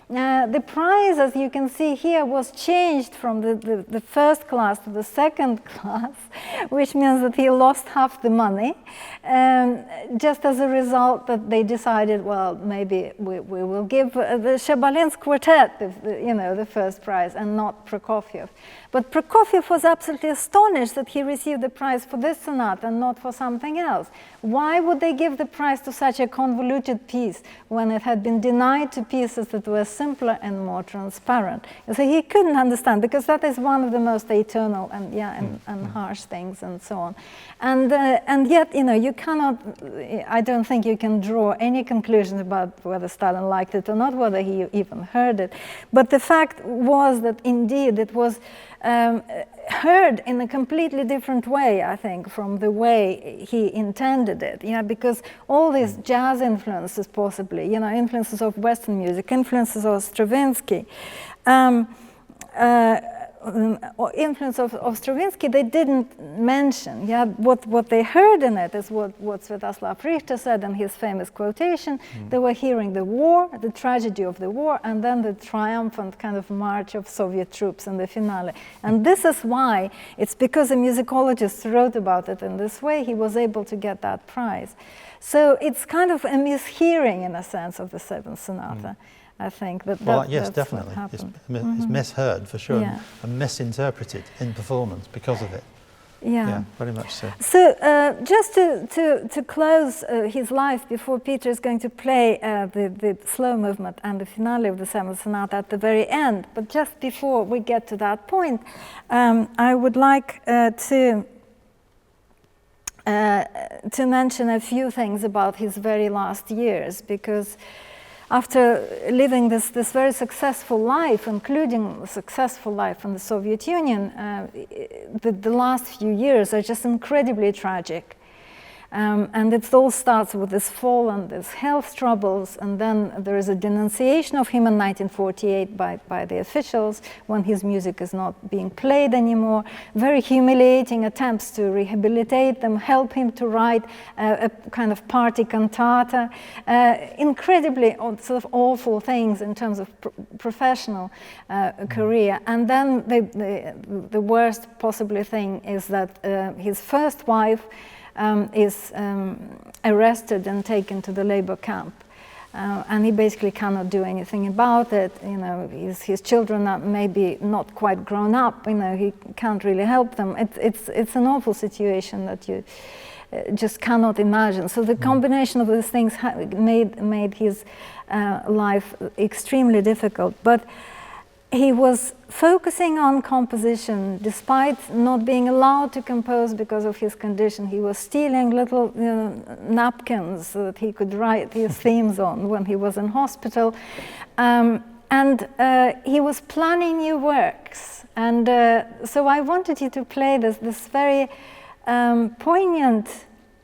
The prize, as you can see here, was changed from the first class to the second class, which means that he lost half the money. Just as a result, that they decided, well, maybe we will give the Shabalin's quartet, the first prize, and not Prokofiev. But Prokofiev was absolutely astonished that he received the prize for this sonata and not for something else. Why would they give the prize to such a convoluted piece when it had been denied to pieces that were simpler and more transparent? And so he couldn't understand, because that is one of the most eternal and harsh things, and so on. And yet, you cannot, I don't think you can draw any conclusions about whether Stalin liked it or not, whether he even heard it. But the fact was that indeed it was heard in a completely different way, I think, from the way he intended it. Because all these jazz influences, possibly, influences of Western music, influences of Stravinsky, influence of Stravinsky, they didn't mention. What they heard in it is what Sviatoslav Richter said in his famous quotation. They were hearing the war, the tragedy of the war, and then the triumphant kind of march of Soviet troops in the finale. And this is why, it's because a musicologist wrote about it in this way, he was able to get that prize. So it's kind of a mishearing, in a sense, of the Seventh Sonata. I think yes, definitely. It's misheard for sure, and misinterpreted in performance because of it. Yeah, very much so. So just to close his life, before Peter is going to play the slow movement and the finale of the Seventh Sonata at the very end, but just before we get to that point, I would like to mention a few things about his very last years, because after living this very successful life, including a successful life in the Soviet Union, the last few years are just incredibly tragic. And it all starts with this fall and these health troubles, and then there is a denunciation of him in 1948 by the officials when his music is not being played anymore. Very humiliating attempts to rehabilitate them, help him to write a kind of party cantata. Incredibly sort of awful things in terms of professional career. And then the worst possibly thing is that his first wife is arrested and taken to the labor camp. And he basically cannot do anything about it. His children are maybe not quite grown up. He can't really help them. It's an awful situation that you just cannot imagine. So the combination of these things made his life extremely difficult. But he was focusing on composition despite not being allowed to compose because of his condition. He was stealing little napkins so that he could write his themes on when he was in hospital. And he was planning new works. And so I wanted you to play this very poignant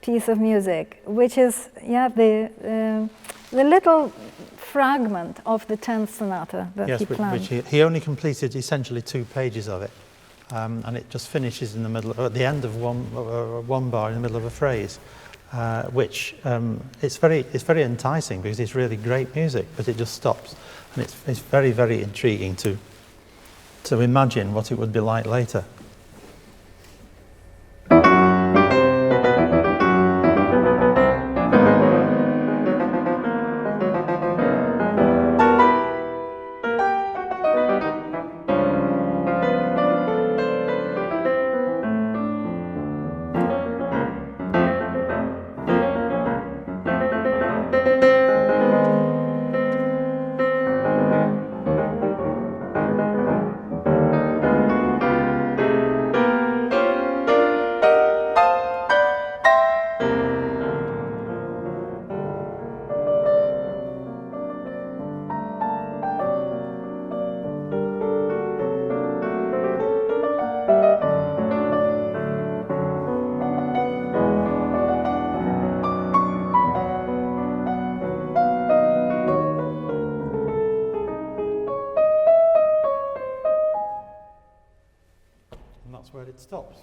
piece of music, which is the little fragment of the 10th sonata that he planned. Which he only completed essentially 2 pages of it, and it just finishes in the middle, at the end of one bar in the middle of a phrase, which it's very enticing because it's really great music, but it just stops, and it's very, very intriguing to imagine what it would be like later. Where it stops.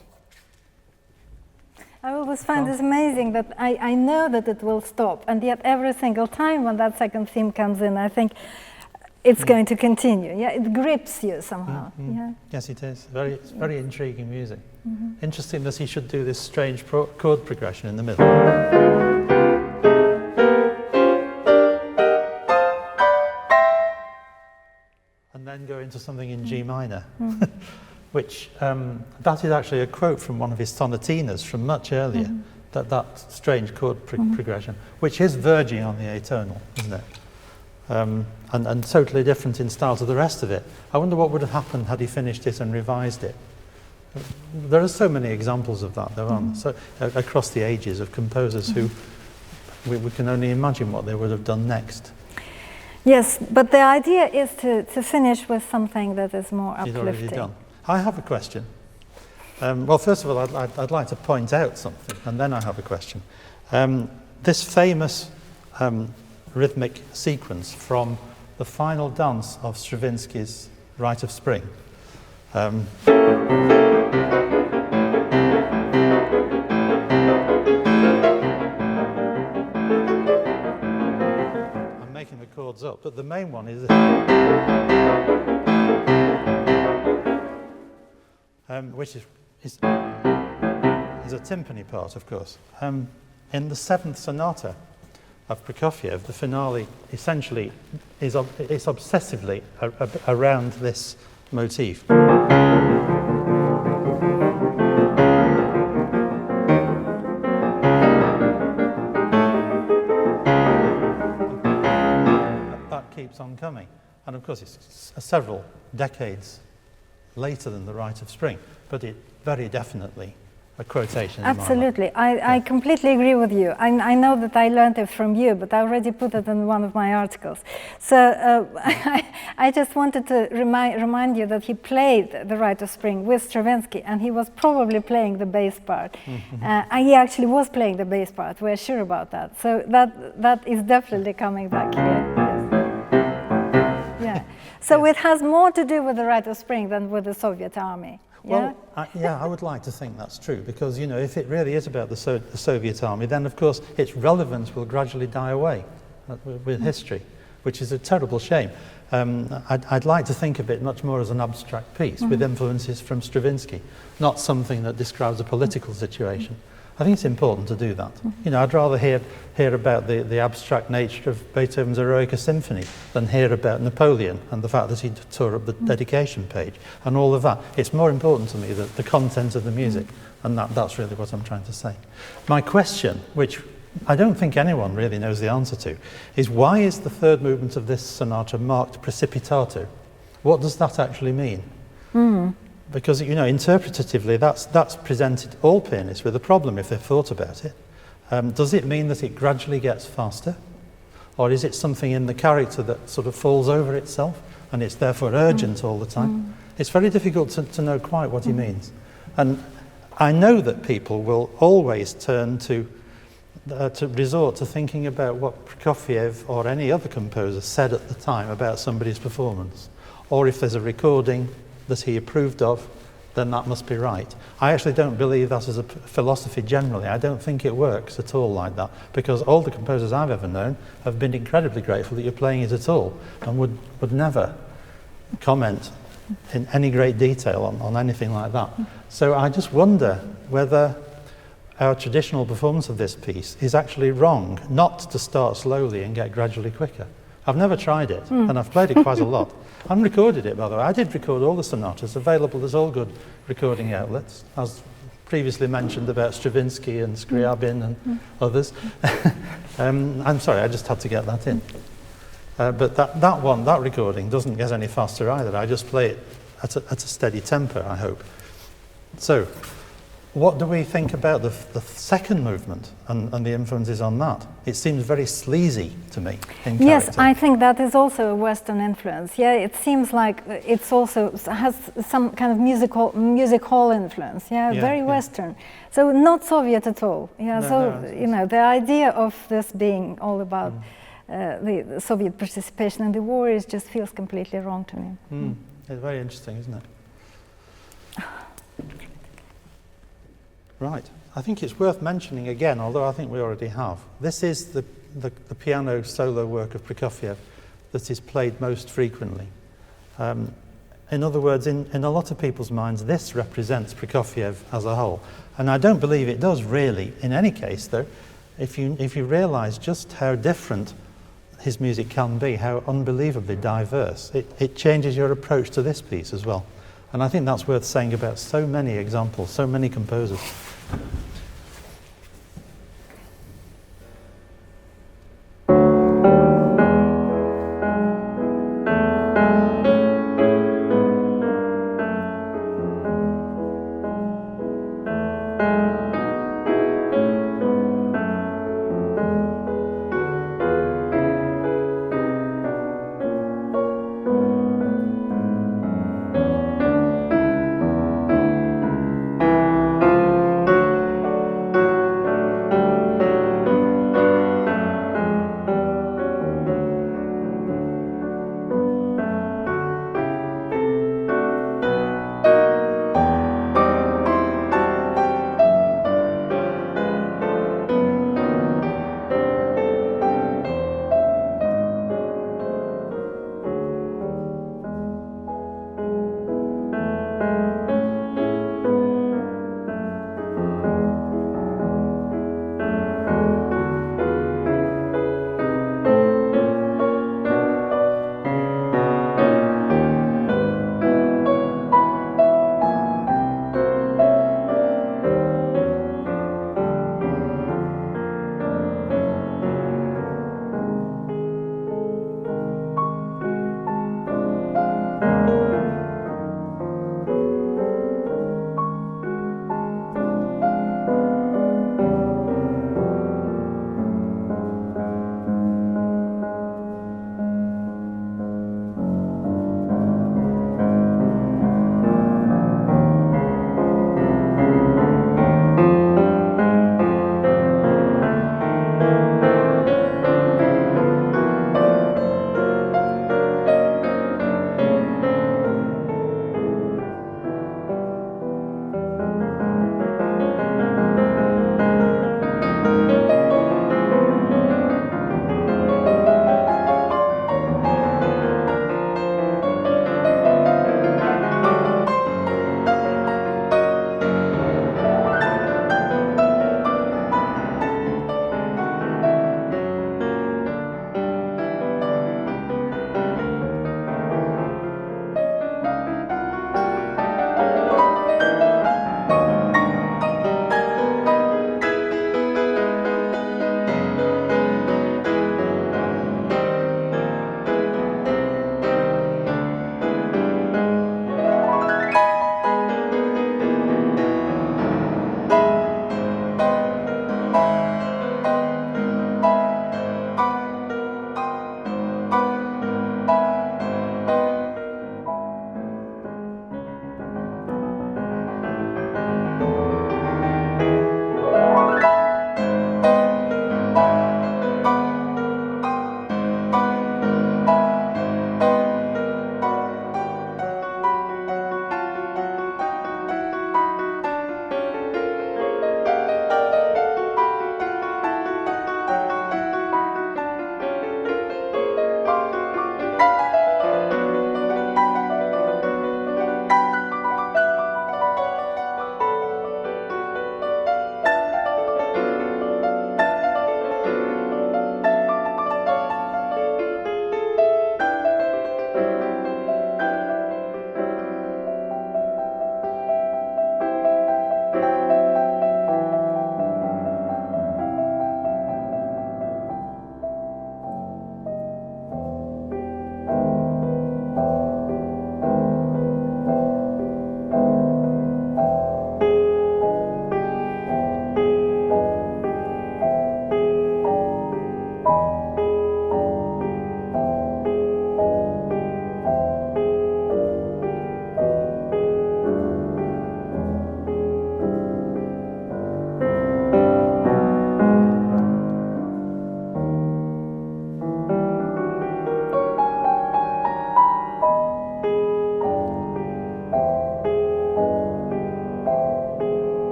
I always find this amazing that I know that it will stop, and yet every single time when that second theme comes in, I think it's going to continue. Yeah, it grips you somehow. Yeah. Yes, it is. It's very intriguing music. Interesting that he should do this strange chord progression in the middle. And then go into something in G minor. Which, that is actually a quote from one of his sonatinas from much earlier, that strange chord progression, which is verging on the atonal, isn't it? And totally different in style to the rest of it. I wonder what would have happened had he finished it and revised it. There are so many examples of that, there aren't there? So, across the ages of composers who, we can only imagine what they would have done next. Yes, but the idea is to finish with something that is more uplifting. He's already done. I have a question. Well, first of all, I'd like to point out something, and then I have a question. This famous rhythmic sequence from the final dance of Stravinsky's Rite of Spring. I'm making the chords up, but the main one is which is a timpani part, of course. In the 7th sonata of Prokofiev, the finale essentially is obsessively around this motif. That keeps on coming. And of course, it's several decades later than the Rite of Spring, but it very definitely a quotation. Absolutely, I completely agree with you. I know that I learned it from you, but I already put it in one of my articles. So I just wanted to remind you that he played the Rite of Spring with Stravinsky, and he was probably playing the bass part. He actually was playing the bass part, we're sure about that. So that is definitely coming back here. Yes. Yeah. So it has more to do with the Rite of Spring than with the Soviet army. Well, I would like to think that's true, because, you know, if it really is about the Soviet army, then of course its relevance will gradually die away with history, which is a terrible shame. I'd like to think of it much more as an abstract piece with influences from Stravinsky, not something that describes a political situation. I think it's important to do that. You know, I'd rather hear about the abstract nature of Beethoven's Eroica Symphony than hear about Napoleon and the fact that he tore up the dedication page and all of that. It's more important to me that the content of the music, and that's really what I'm trying to say. My question, which I don't think anyone really knows the answer to, is why is the third movement of this sonata marked precipitato? What does that actually mean? Because, you know, interpretatively, that's presented all pianists with a problem if they've thought about it. Does it mean that it gradually gets faster? Or is it something in the character that sort of falls over itself and it's therefore urgent all the time? It's very difficult to know quite what he means. And I know that people will always turn to to resort to thinking about what Prokofiev or any other composer said at the time about somebody's performance. Or if there's a recording that he approved of, then that must be right. I actually don't believe that as a philosophy generally. I don't think it works at all like that, because all the composers I've ever known have been incredibly grateful that you're playing it at all, and would never comment in any great detail on anything like that. So I just wonder whether our traditional performance of this piece is actually wrong, not to start slowly and get gradually quicker. I've never tried it, and I've played it quite a lot. And recorded it, by the way. I did record all the sonatas available. There's all good recording outlets, as previously mentioned about Stravinsky and Scriabin and others. I'm sorry, I just had to get that in. But that recording doesn't get any faster either. I just play it at a steady tempo, I hope. So, what do we think about the second movement and the influences on that? It seems very sleazy to me in character. Yes, I think that is also a Western influence. Yeah, it seems like it's also has some kind of music hall influence. Yeah, very Western. So not Soviet at all. Yeah, you know, the idea of this being all about the Soviet participation in the war just feels completely wrong to me. It's very interesting, isn't it? Right. I think it's worth mentioning again, although I think we already have. This is the piano solo work of Prokofiev that is played most frequently. In other words, in a lot of people's minds, this represents Prokofiev as a whole. And I don't believe it does really, in any case, though, if you realise just how different his music can be, how unbelievably diverse, it changes your approach to this piece as well. And I think that's worth saying about so many examples, so many composers.